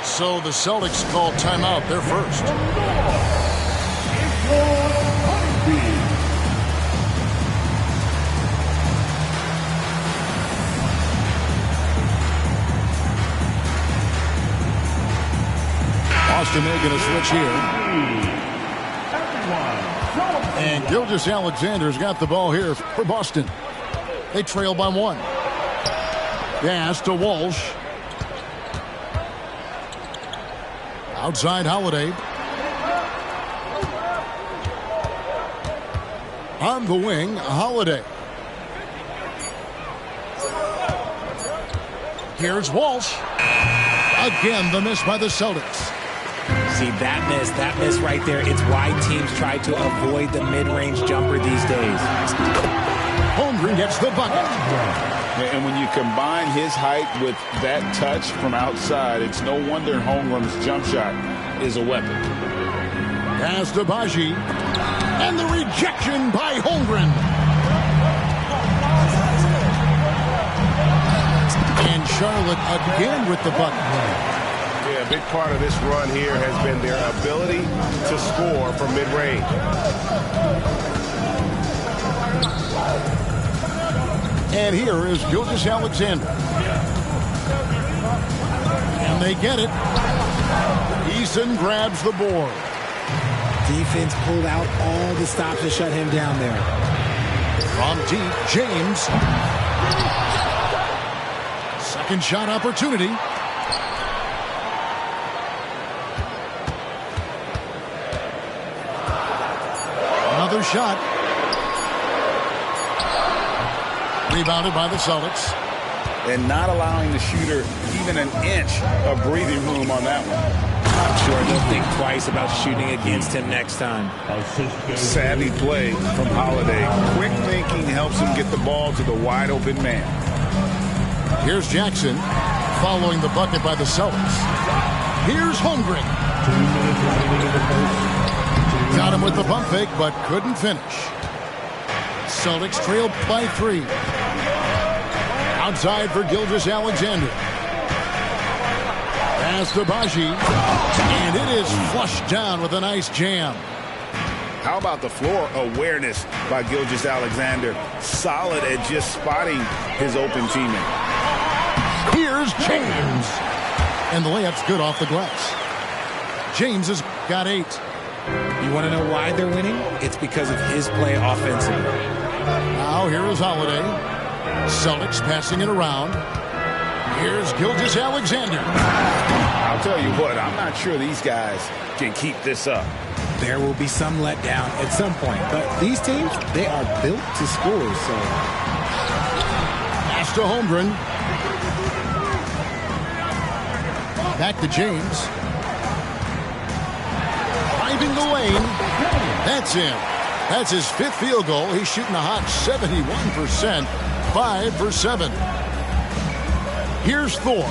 So the Celtics call timeout. They're first. Boston making a switch here. And Gilgeous-Alexander's got the ball here for Boston. They trail by 1. Pass to Walsh. Outside Holiday. On the wing, Holiday. Here's Walsh. Again, the miss by the Celtics. See, that miss right there, it's why teams try to avoid the mid-range jumper these days. Holmgren gets the bucket. And when you combine his height with that touch from outside, it's no wonder Holmgren's jump shot is a weapon. Pass to Baji. And the rejection by Holmgren. And Charlotte again with the bucket. Yeah, a big part of this run here has been their ability to score from mid-range. And here is Gilgeous-Alexander. And they get it. Eason grabs the board. Defense pulled out all the stops to shut him down there. From deep, James. Second shot opportunity. Another shot. Rebounded by the Celtics. And not allowing the shooter even an inch of breathing room on that one. I'm sure they'll think twice about shooting against him next time. Savvy play from Holiday. Quick thinking helps him get the ball to the wide open man. Here's Jackson following the bucket by the Celtics. Here's Holmgren. Got him with the pump fake, but couldn't finish. Celtics trailed by 3. Outside for Gilgeous-Alexander. Pass to Baji. And it is flushed down with a nice jam. How about the floor awareness by Gilgeous-Alexander? Solid at just spotting his open teammate. Here's James. And the layup's good off the glass. James has got 8. You want to know why they're winning? It's because of his play offensively. Now here is Holiday. Celtics passing it around. Here's Gilgeous-Alexander. I'll tell you what, I'm not sure these guys can keep this up. There will be some letdown at some point, but these teams, they are built to score, so. Pass to Holmgren. Back to James. Driving the lane. That's him. That's his 5th field goal. He's shooting a hot 71%. 5 for 7. Here's Thor.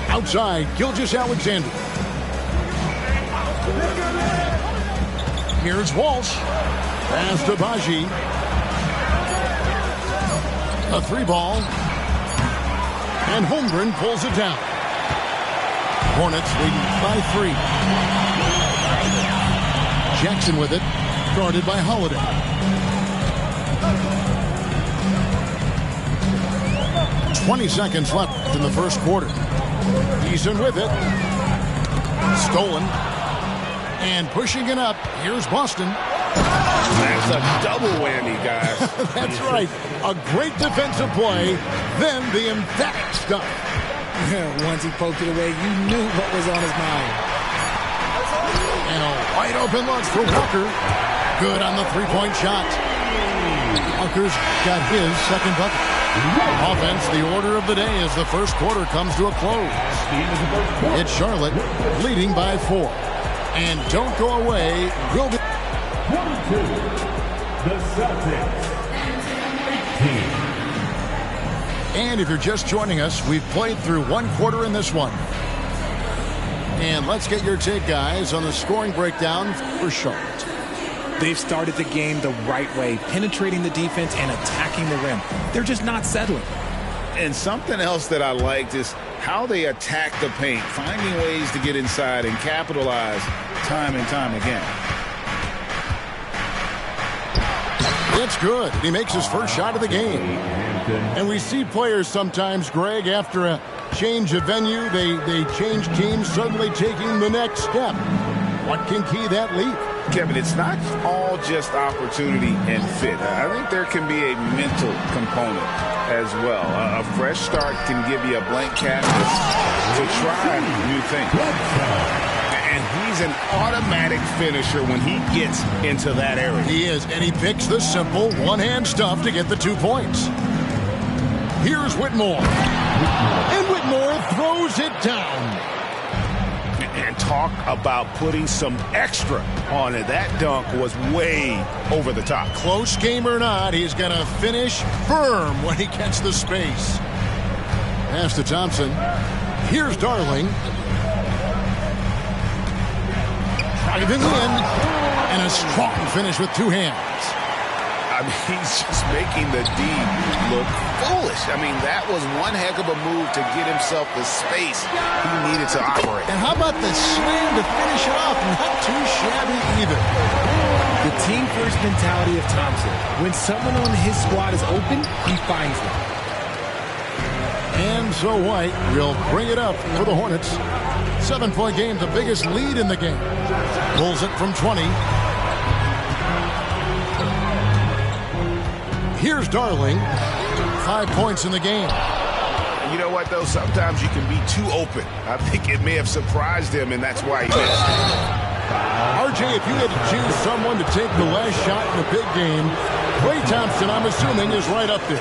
Outside, Gilgeous-Alexander. Here's Walsh. Pass to Baji. A 3-ball. And Holmgren pulls it down. Hornets leading by 3. Jackson with it. Guarded by Holiday. "20 seconds left in the first quarter. Eason with it. Stolen. And pushing it up. Here's Boston. That's a double whammy, guys. That's right. A great defensive play. Then the emphatic stuff. Once he poked it away, you knew what was on his mind. And a wide open look for Walker. Good on the 3-point shot. Walker's got his second bucket. Offense, the order of the day as the first quarter comes to a close. It's Charlotte leading by 4. And don't go away. We'll be... The Celtics. And if you're just joining us, we've played through 1 quarter in this one. And let's get your take, guys, on the scoring breakdown for Charlotte. They've started the game the right way, penetrating the defense and attacking the rim. They're just not settling. And something else that I liked is how they attack the paint, finding ways to get inside and capitalize time and time again. It's good. He makes his first shot of the game. And we see players sometimes, Greg, after a change of venue, they change teams, suddenly taking the next step. What can key that leap? Kevin, it's not all just opportunity and fit. I think there can be a mental component as well. A fresh start can give you a blank canvas to try new things. And he's an automatic finisher when he gets into that area. He is, and he picks the simple one-hand stuff to get the 2 points. Here's Whitmore. And Whitmore throws it down. And talk about putting some extra on it. That dunk was way over the top. Close game or not, he's going to finish firm when he gets the space. Pass to Thompson. Here's Darling. Driving in. And a strong finish with 2 hands. I mean, he's just making the D look foolish. I mean, that was one heck of a move to get himself the space he needed to operate. And how about the slam to finish it off? Not too shabby either. The team-first mentality of Thompson. When someone on his squad is open, he finds them. And so White will bring it up for the Hornets. 7-point game, the biggest lead in the game. Pulls it from 20. Here's Darling. 5 points in the game. You know what, though? Sometimes you can be too open. I think it may have surprised him, and that's why he missed. RJ, if you had to choose someone to take the last shot in a big game, Klay Thompson, I'm assuming, is right up there.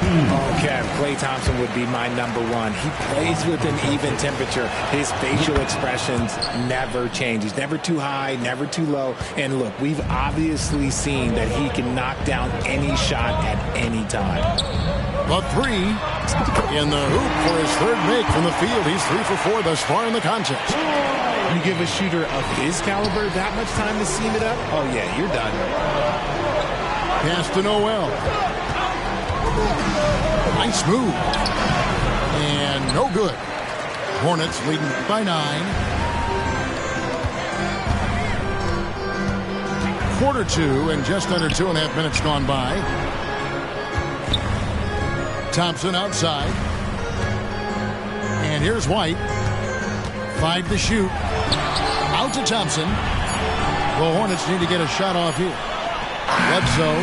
Okay, Klay Thompson would be my number 1. He plays with an even temperature. His facial expressions never change. He's never too high, never too low. And look, we've obviously seen that he can knock down any shot at any time. But 3 in the hoop for his 3rd make from the field. He's 3 for 4 thus far in the contest. You give a shooter of his caliber that much time to seam it up? Oh, yeah, you're done. Pass to Noel. Nice move. And no good. Hornets leading by 9. Quarter 2 and just under 2.5 minutes gone by. Thompson outside. And here's White. 5 to shoot. Out to Thompson. The Hornets need to get a shot off here. Bledsoe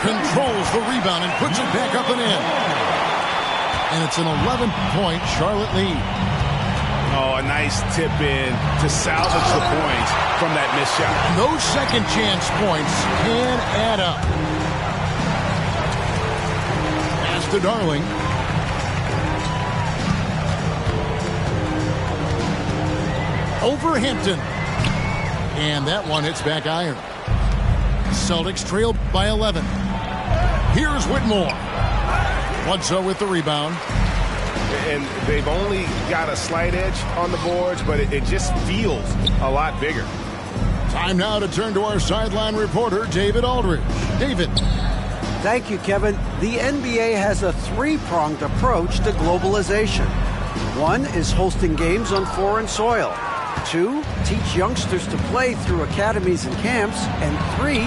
controls the rebound and puts it back up and in. And it's an 11-point Charlotte lead. Oh, a nice tip in to salvage the points from that missed shot. Those second chance points can add up. Pass to Darling. Over Hampton. And that one hits back iron. Celtics trail by 11. Here's Whitmore. Bledsoe with the rebound. And they've only got a slight edge on the boards, but it just feels a lot bigger. Time now to turn to our sideline reporter, David Aldridge. David. Thank you, Kevin. The NBA has a 3-pronged approach to globalization. 1 is hosting games on foreign soil. 2, teach youngsters to play through academies and camps. And 3,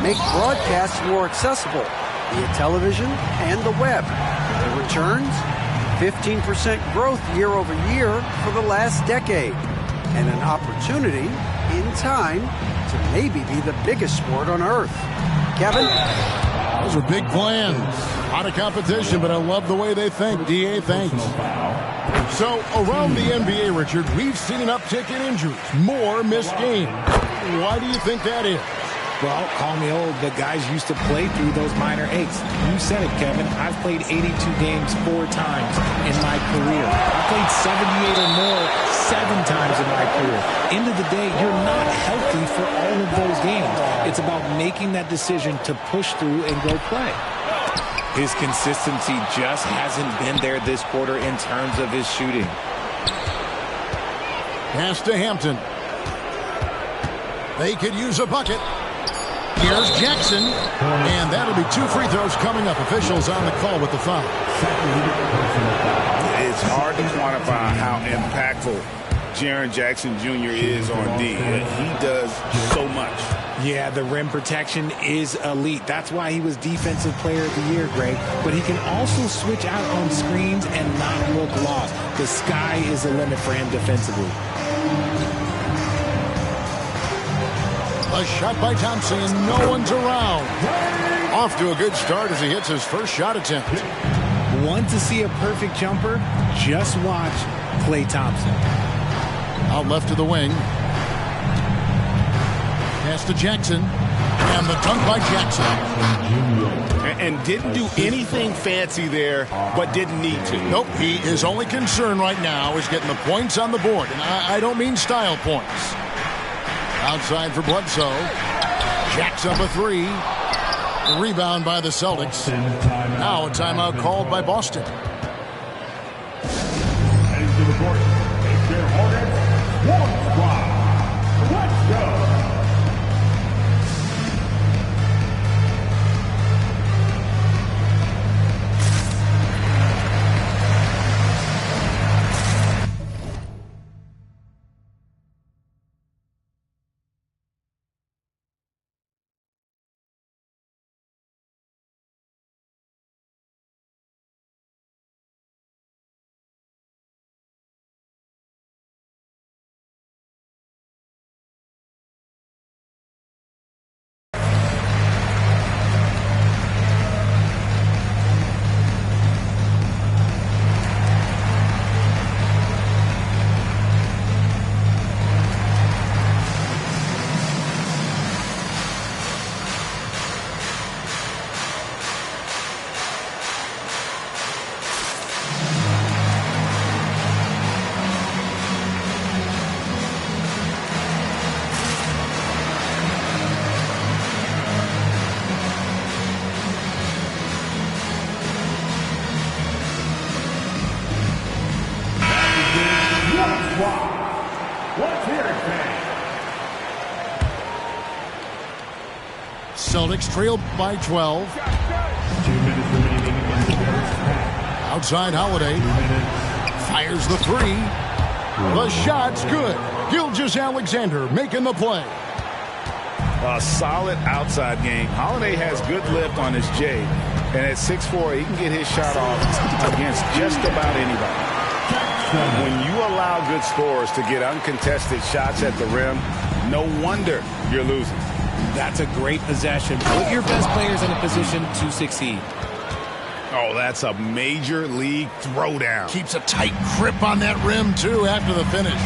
make broadcasts more accessible via television and the web. The returns? 15% growth year over year for the last decade. And an opportunity, in time, to maybe be the biggest sport on earth. Kevin? Those are big plans. A lot of competition, but I love the way they think. DA, thanks. So, around the NBA, Richard, we've seen an uptick in injuries. More missed games. Why do you think that is? Well, call me old, but guys used to play through those minor aches. You said it, Kevin. I've played 82 games 4 times in my career. I played 78 or more 7 times in my career. End of the day, you're not healthy for all of those games. It's about making that decision to push through and go play. His consistency just hasn't been there this quarter in terms of his shooting. Pass to Hampton. They could use a bucket. Here's Jackson. And that'll be 2 free throws coming up. Officials on the call with the foul. It's hard to quantify how impactful Jaren Jackson Jr. is on D. He does so much. Yeah, the rim protection is elite. That's why he was Defensive Player of the Year, Greg. But he can also switch out on screens and not look lost. The sky is the limit for him defensively. A shot by Thompson, and no one's around. Off to a good start as he hits his first shot attempt. Want to see a perfect jumper? Just watch Klay Thompson. Out left to the wing. Pass to Jackson. And the dunk by Jackson. And didn't do anything fancy there, but didn't need to. Nope, his only concern right now is getting the points on the board. And I don't mean style points. Outside for Bledsoe. Jacks up a three. The rebound by the Celtics. Now a timeout called by Boston. Heading to the court, take your Hornets. One squad. Let's go. Let's hear it, fans. Celtics trail by 12. 2 minutes remaining in the first half. Outside Holiday. Fires the three. The shot's good. Gilgeous-Alexander making the play. A solid outside game. Holiday has good lift on his J. And at 6'4", he can get his shot off against just about anybody. When you allow good scorers to get uncontested shots at the rim, no wonder you're losing. That's a great possession. Put your best players in a position to succeed. Oh, that's a major league throwdown. Keeps a tight grip on that rim, too, after the finish.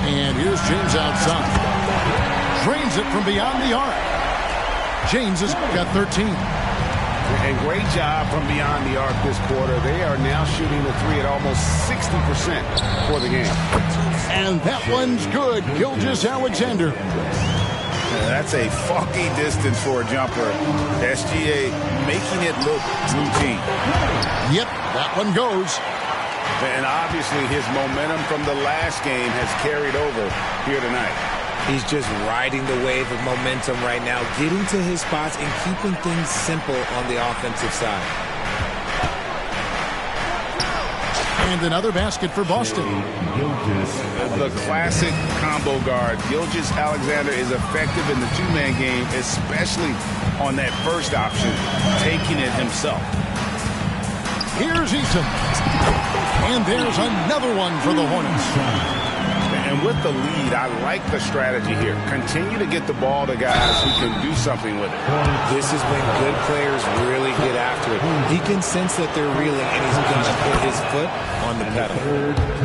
And here's James outside. Drains it from beyond the arc. James has got 13. And great job from beyond the arc this quarter. They are now shooting the three at almost 60% for the game. And that one's good. Gilgeous-Alexander. That's a funky distance for a jumper. SGA making it look routine. Yep, that one goes. And obviously his momentum from the last game has carried over here tonight. He's just riding the wave of momentum right now, getting to his spots and keeping things simple on the offensive side. And another basket for Boston. The classic combo guard. Gilgeous-Alexander is effective in the two-man game, especially on that first option, taking it himself. Here's Eason. And there's another one for the Hornets. And with the lead, I like the strategy here. Continue to get the ball to guys who can do something with it. This is when good players really get after it. He can sense that they're reeling, and he's going to put his foot on the pedal.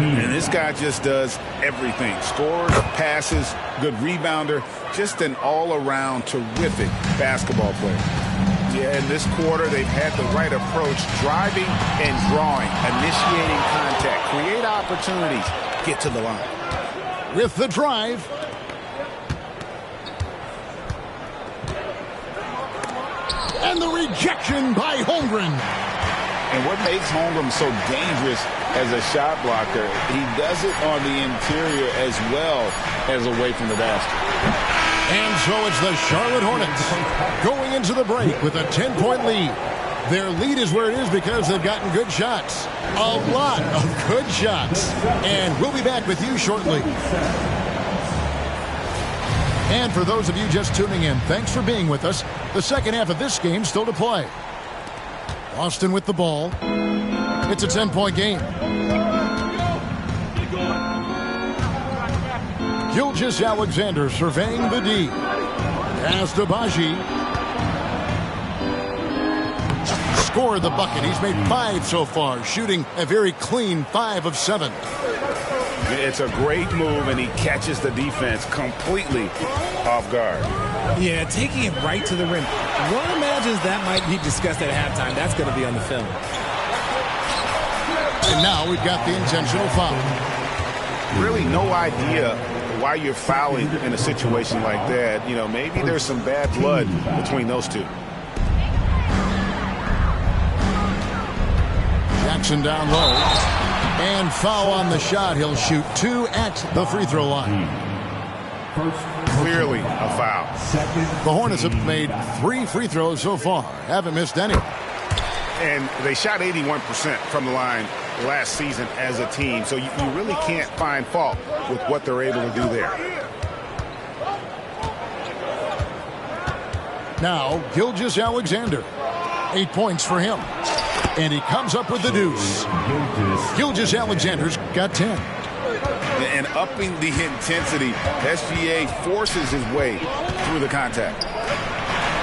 And this guy just does everything. Scores, passes, good rebounder. Just an all-around terrific basketball player. Yeah, in this quarter, they've had the right approach, driving and drawing, initiating contact, create opportunities, get to the line. With the drive. And the rejection by Holmgren. And what makes Holmgren so dangerous as a shot blocker, he does it on the interior as well as away from the basket. And so it's the Charlotte Hornets going into the break with a 10-point lead. Their lead is where it is because they've gotten good shots. A lot of good shots. And we'll be back with you shortly. And for those of you just tuning in, thanks for being with us. The second half of this game still to play. Boston with the ball. It's a 10-point game. Gilgeous-Alexander surveying the D. Pass to Baji. Scored the bucket. He's made 5 so far, shooting a very clean 5 of 7. It's a great move, and he catches the defense completely off guard. Yeah, taking it right to the rim. One imagines that might be discussed at halftime. That's going to be on the film. And now we've got the intentional foul. Really no idea why you're fouling in a situation like that. You know, maybe there's some bad blood between those two. Jackson down low. And foul on the shot. He'll shoot 2 at the free throw line. Clearly a foul. The Hornets have made 3 free throws so far. Haven't missed any. And they shot 81% from the line last season as a team. So you really can't find fault with what they're able to do there. Now, Gilgeous-Alexander. 8 points for him. And he comes up with the deuce. Gilgeous-Alexander's got 10. And upping the intensity, SGA forces his way through the contact.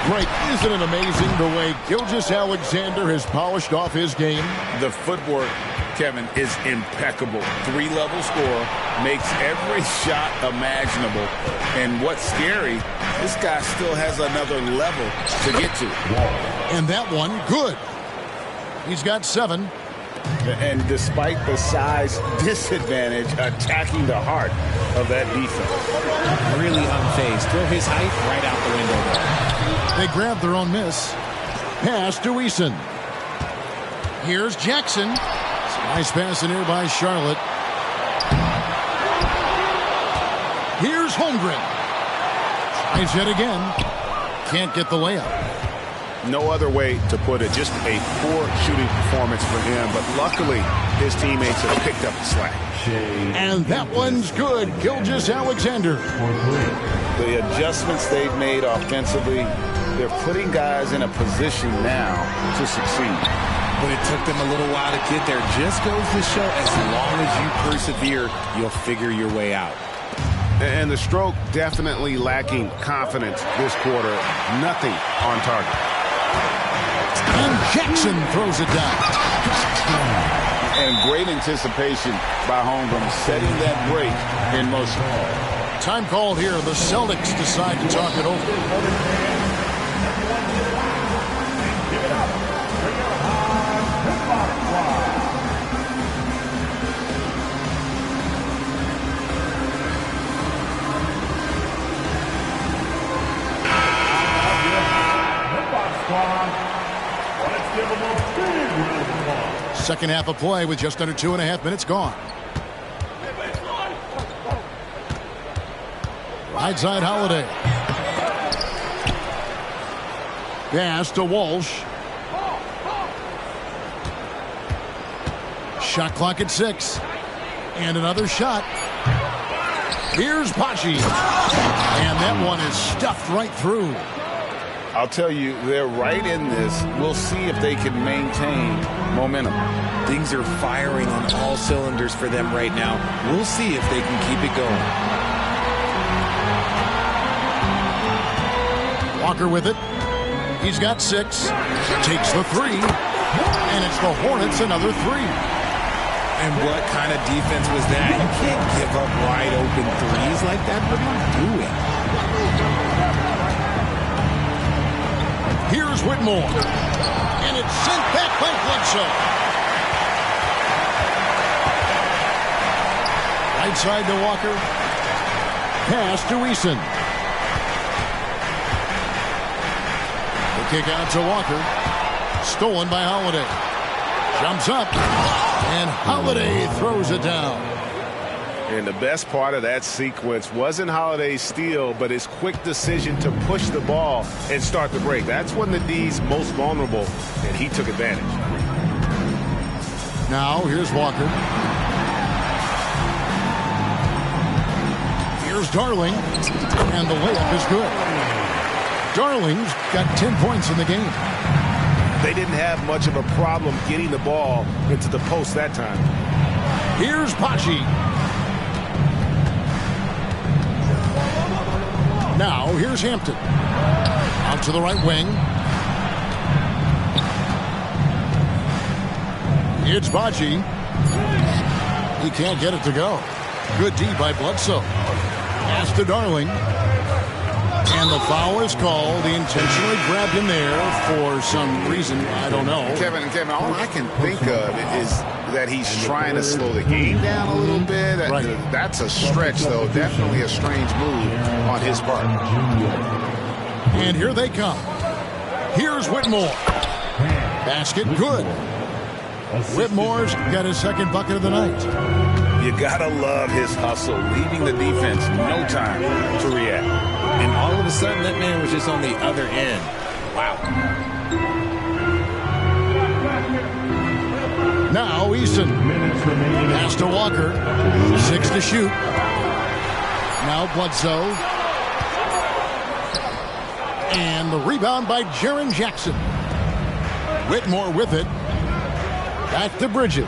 Right, isn't it amazing the way Gilgeous-Alexander has polished off his game? The footwork, Kevin, is impeccable. 3-level scorer, makes every shot imaginable. And what's scary, this guy still has another level to get to. And that one, good. He's got 7. And despite the size disadvantage, attacking the heart of that defense. Really unfazed. Throw his height right out the window there. They grab their own miss. Pass to Eason. Here's Jackson. Nice pass in here by Charlotte. Here's Holmgren. Tries yet again. Can't get the layup. No other way to put it. Just a poor shooting performance for him. But luckily, his teammates have picked up the slack. And that one's good. Gilgeous-Alexander. The adjustments they've made offensively, they're putting guys in a position now to succeed. But it took them a little while to get there. Just goes to show, as long as you persevere, you'll figure your way out. And the stroke definitely lacking confidence this quarter. Nothing on target. And Jackson throws it down. And great anticipation by Holmgren, setting that break in motion. Time called here. The Celtics decide to talk it over. Second half of play with just under 2.5 minutes gone. Right side Holiday. Pass to Walsh. Shot clock at 6. And another shot. Here's Pachi. And that one is stuffed right through. I'll tell you, they're right in this. We'll see if they can maintain momentum. Things are firing on all cylinders for them right now. We'll see if they can keep it going. Walker with it. He's got 6. Takes the 3. And it's the Hornets another 3. And what kind of defense was that? You can't give up wide open threes like that. What are you doing? Here's Whitmore. And it's sent back by Bledsoe. Right side to Walker. Pass to Eason. The kick out to Walker. Stolen by Holiday. Jumps up. And Holiday throws it down. And the best part of that sequence wasn't Holiday's steal, but his quick decision to push the ball and start the break. That's when the D's most vulnerable, and he took advantage. Now, here's Walker. Here's Darling. And the layup is good. Darling's got 10 points in the game. They didn't have much of a problem getting the ball into the post that time. Here's Pachi. Now, here's Hampton. Out to the right wing. It's Baji. He can't get it to go. Good D by Bledsoe. Pass to Darling. And the foul is called. He intentionally grabbed him there for some reason. I don't know. Kevin, all I can think of is that he's trying to slow the game down a little bit. Right. That's a stretch, though. Definitely a strange move on his part. And here they come. Here's Whitmore. Basket good. Whitmore's got his second bucket of the night. You gotta love his hustle, leaving the defense no time to react. And all of a sudden, that man was just on the other end. Wow. Now Eason. Pass to Walker. 6 to shoot. Now Bledsoe. And the rebound by Jaren Jackson. Whitmore with it. Back to Bridges.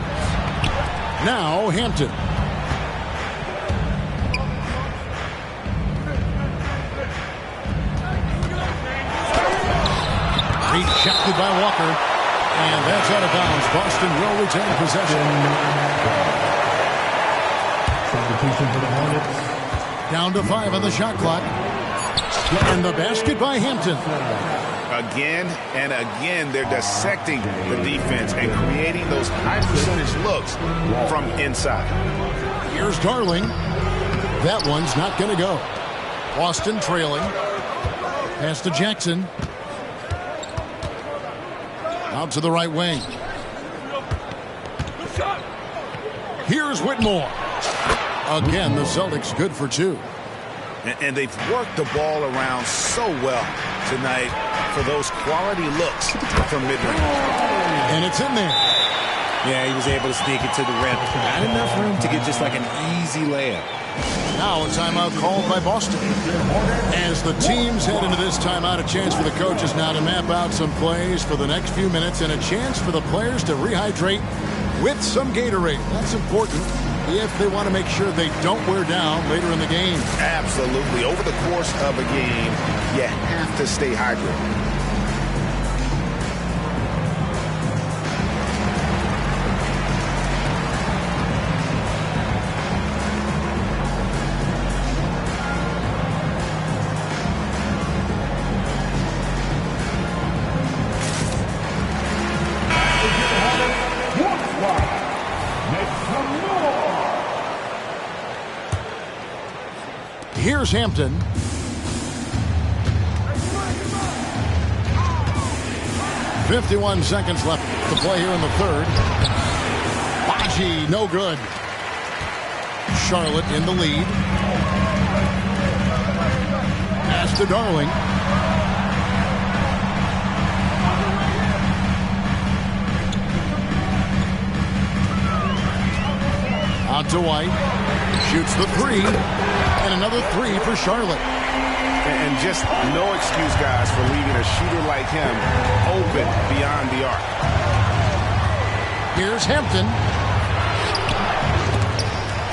Now Hampton. Rejected by Walker. And that's out of bounds. Boston will retain possession. Substitution for the Hornets. Down to 5 on the shot clock. And the basket by Hampton. Again and again, they're dissecting the defense and creating those high percentage looks from inside. Here's Darling. That one's not going to go. Boston trailing. Pass to Jackson. Out to the right wing. Here's Whitmore. Again, the Celtics good for 2. And they've worked the ball around so well tonight for those quality looks from mid-range. And it's in there. Yeah, he was able to sneak it to the rim. Not enough room to get just like an easy layup. Now a timeout called by Boston. As the teams head into this timeout, a chance for the coaches now to map out some plays for the next few minutes and a chance for the players to rehydrate with some Gatorade. That's important if they want to make sure they don't wear down later in the game. Absolutely. Over the course of a game, you have to stay hydrated. Here's Hampton. .51 seconds left to play here in the third. Baji, no good. Charlotte in the lead. Pass to Darling. Out to White. Shoots the 3. And another 3 for Charlotte. And just no excuse, guys, for leaving a shooter like him open beyond the arc. Here's Hampton.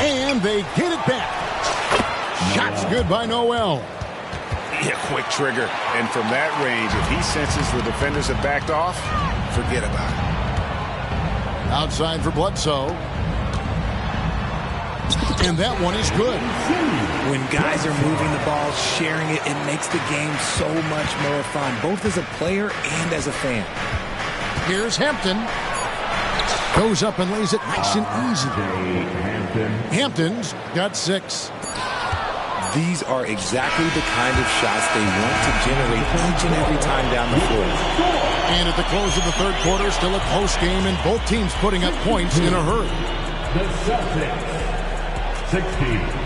And they get it back. Shots good by Noel. Yeah, quick trigger. And from that range, if he senses the defenders have backed off, forget about it. Outside for Bledsoe. And that one is good. When guys are moving the ball, sharing it, it makes the game so much more fun, both as a player and as a fan. Here's Hampton. Goes up and lays it nice and easy. Hampton's got 6. These are exactly the kind of shots they want to generate each and every time down the floor. And at the close of the third quarter, still a close game, and both teams putting up points in a hurry. The Celtics, 60.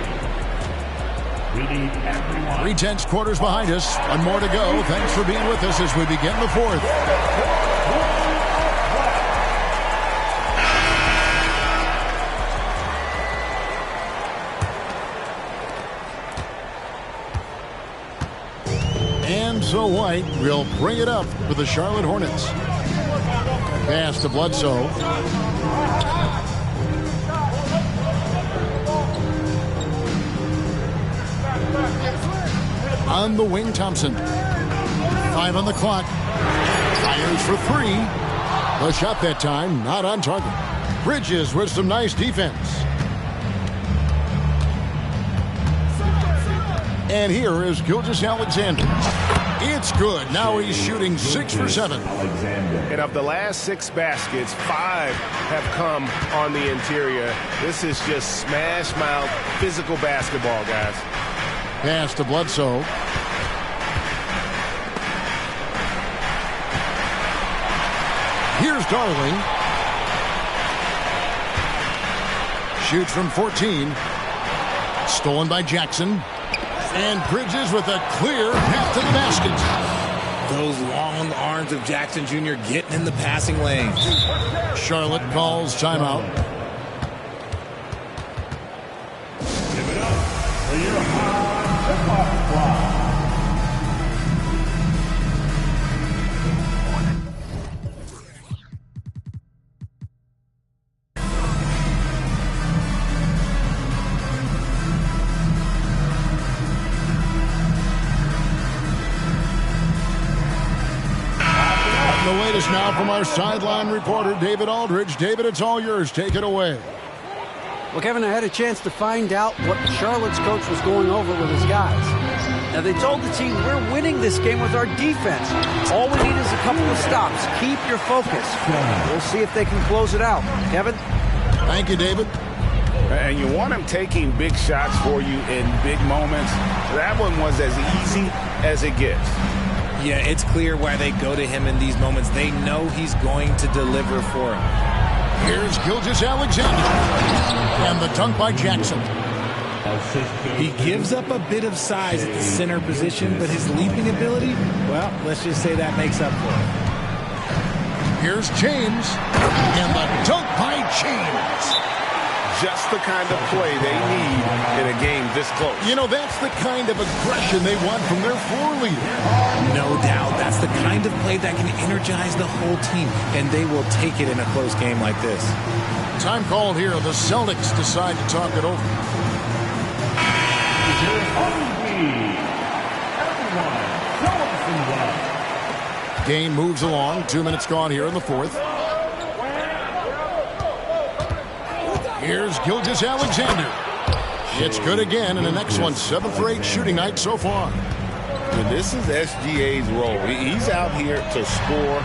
We need everyone. 3 tense quarters behind us. One more to go. Thanks for being with us as we begin the fourth. And so White will bring it up for the Charlotte Hornets. Pass to Bledsoe. on the wing, Thompson. 5 on the clock. Fires for 3. The shot that time, not on target. Bridges with some nice defense. And here is Gilgeous-Alexander. It's good. Now he's shooting 6 for 7. And of the last 6 baskets, 5 have come on the interior. This is just smash mouth physical basketball, guys. Pass to Bledsoe. Here's Darling. Shoots from 14. Stolen by Jackson. And Bridges with a clear path to the basket. Those long arms of Jackson Jr. getting in the passing lanes. Charlotte calls timeout. Give it up for your high clock. The latest now from our sideline reporter, David Aldridge. David, it's all yours. Take it away. Well, Kevin, I had a chance to find out what Charlotte's coach was going over with his guys. Now, they told the team, we're winning this game with our defense. All we need is a couple of stops. Keep your focus. We'll see if they can close it out. Kevin? Thank you, David. And you want him taking big shots for you in big moments. That one was as easy as it gets. Yeah, it's clear why they go to him in these moments. They know he's going to deliver for them. Here's Gilgeous-Alexander. And the dunk by Jackson. He gives up a bit of size at the center position, but his leaping ability, well, let's just say that makes up for it. Here's James. And the dunk by James. Just the kind of play they need in a game this close. You know, that's the kind of aggression they want from their floor leader. No doubt. That's the kind of play that can energize the whole team, and they will take it in a close game like this. Time called here. The Celtics decide to talk it over. Game moves along. 2 minutes gone here in the fourth. Here's Gilgeous-Alexander. It's good again, and the next one, 7 for 8 shooting night so far. And this is SGA's role. He's out here to score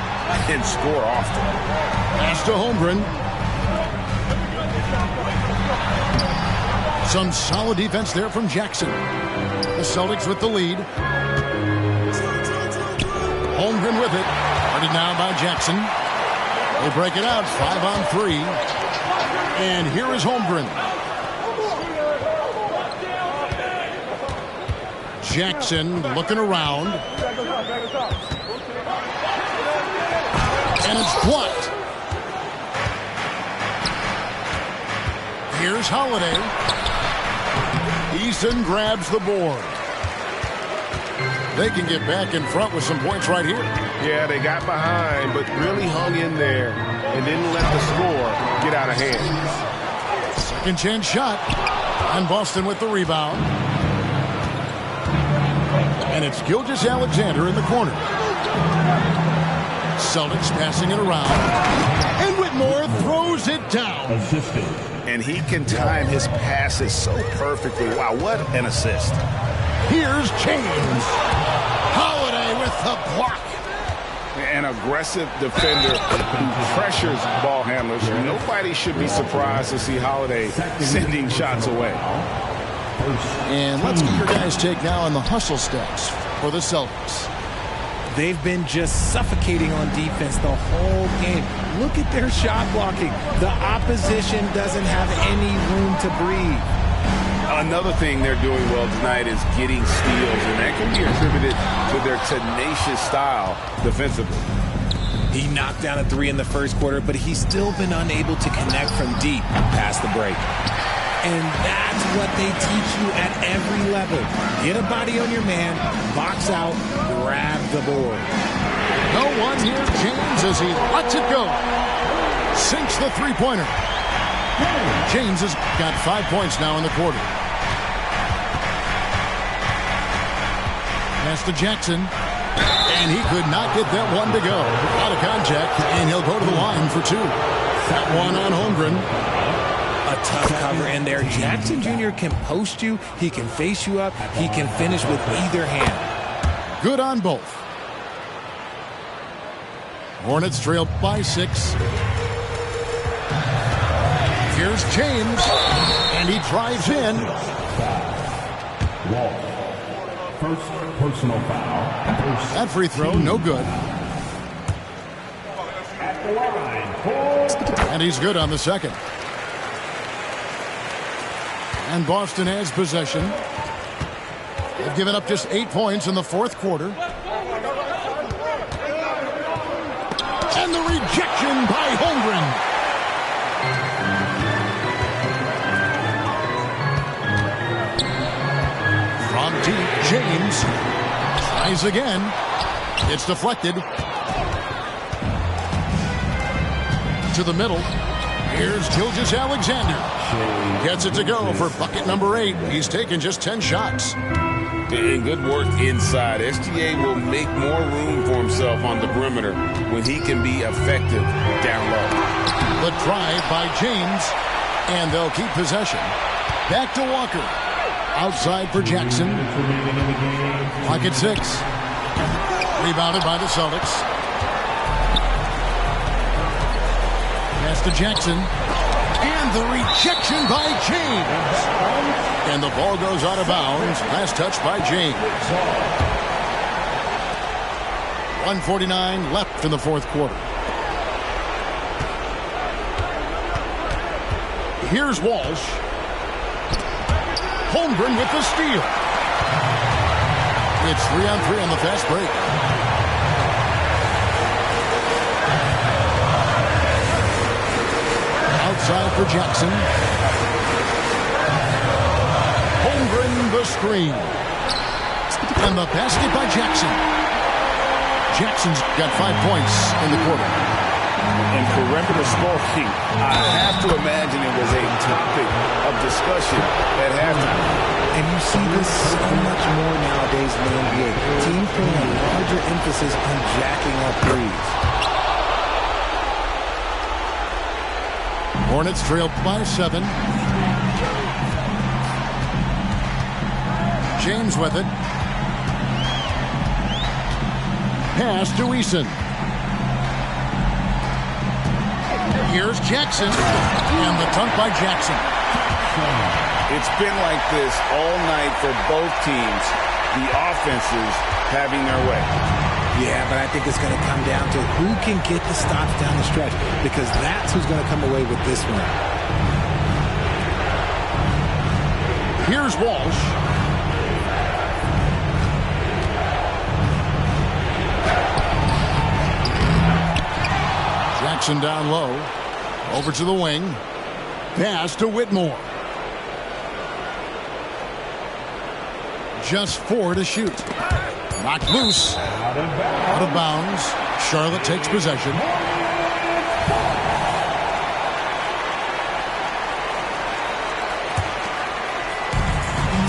and score often. Pass to Holmgren. Some solid defense there from Jackson. The Celtics with the lead. Holmgren with it. Guarded now by Jackson. They break it out, 5 on 3. And here is Holmgren. Jackson looking around. And it's blocked. Here's Holiday. Eason grabs the board. They can get back in front with some points right here. Yeah, they got behind, but really hung in there and didn't let the score get out of hand. Second chance shot. And Boston with the rebound. And it's Gilgeous-Alexander in the corner. Celtics passing it around. And Whitmore throws it down. And he can time his passes so perfectly. Wow, what an assist. Here's James. Holiday with the block. An aggressive defender who pressures ball handlers. Nobody should be surprised to see Holiday sending shots away. And let's get your guys' take now on the hustle stats for the Celtics. They've been just suffocating on defense the whole game. Look at their shot blocking. The opposition doesn't have any room to breathe. Another thing they're doing well tonight is getting steals, and that can be attributed to their tenacious style defensively. He knocked down a 3 in the first quarter, but he's still been unable to connect from deep past the break. And that's what they teach you at every level. Get a body on your man, box out, grab the board. No one near James as he lets it go. Sinks the three-pointer. James has got 5 points now in the quarter. Pass to Jackson. And he could not get that one to go. Out of contact, and he'll go to the line for 2. That one on Holmgren. A tough cover in there. Jackson Jr. can post you. He can face you up. He can finish with either hand. Good on both. Hornets trail by 6. Here's James. And he drives in. Wall. First personal foul. That free throw, no good. At the line. And he's good on the second. And Boston has possession. They've given up just 8 points in the fourth quarter. And the rejection by Holmgren. From deep, James tries again. It's deflected. To the middle. Here's Gilgeous-Alexander. Gets it to go for bucket number 8. He's taken just 10 shots. And good work inside. SGA will make more room for himself on the perimeter when he can be effective down low. The drive by James, and they'll keep possession. Back to Walker. Outside for Jackson. Pocket 6. Rebounded by the Celtics. Pass to Jackson. And the rejection by James. And the ball goes out of bounds. Last touch by James. 1:49 left in the fourth quarter. Here's Walsh. Holmgren with the steal. It's 3-on-3 on the fast break. Outside for Jackson. Holmgren the screen. And the basket by Jackson. Jackson's got 5 points in the quarter. And perimeter scoring, I have to imagine it was a topic of discussion that happened. And you see this so much more nowadays in the NBA. Teams putting a larger emphasis on jacking up threes. Hornets trail by 7. James with it. Pass to Eason. Here's Jackson. And the dunk by Jackson. It's been like this all night for both teams. The offenses having their way. Yeah, but I think it's going to come down to who can get the stops down the stretch, because that's who's going to come away with this one. Here's Walsh. Jackson down low. Over to the wing. Pass to Whitmore. Just 4 to shoot. Knocked loose. Out of bounds. Charlotte takes possession.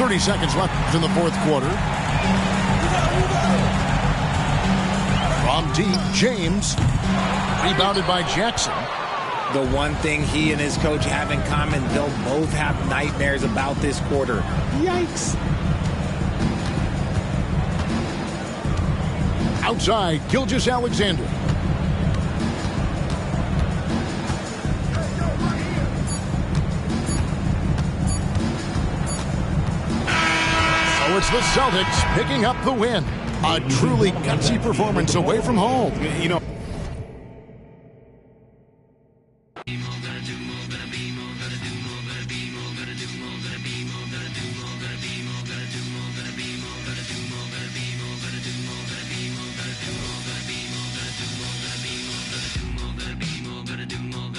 .30 seconds left in the fourth quarter. From deep, James. Rebounded by Jackson. The one thing he and his coach have in common, they'll both have nightmares about this quarter. Yikes. Outside, Gilgeous-Alexander. So it's the Celtics picking up the win. A truly gutsy performance away from home. You know, Gotta do more,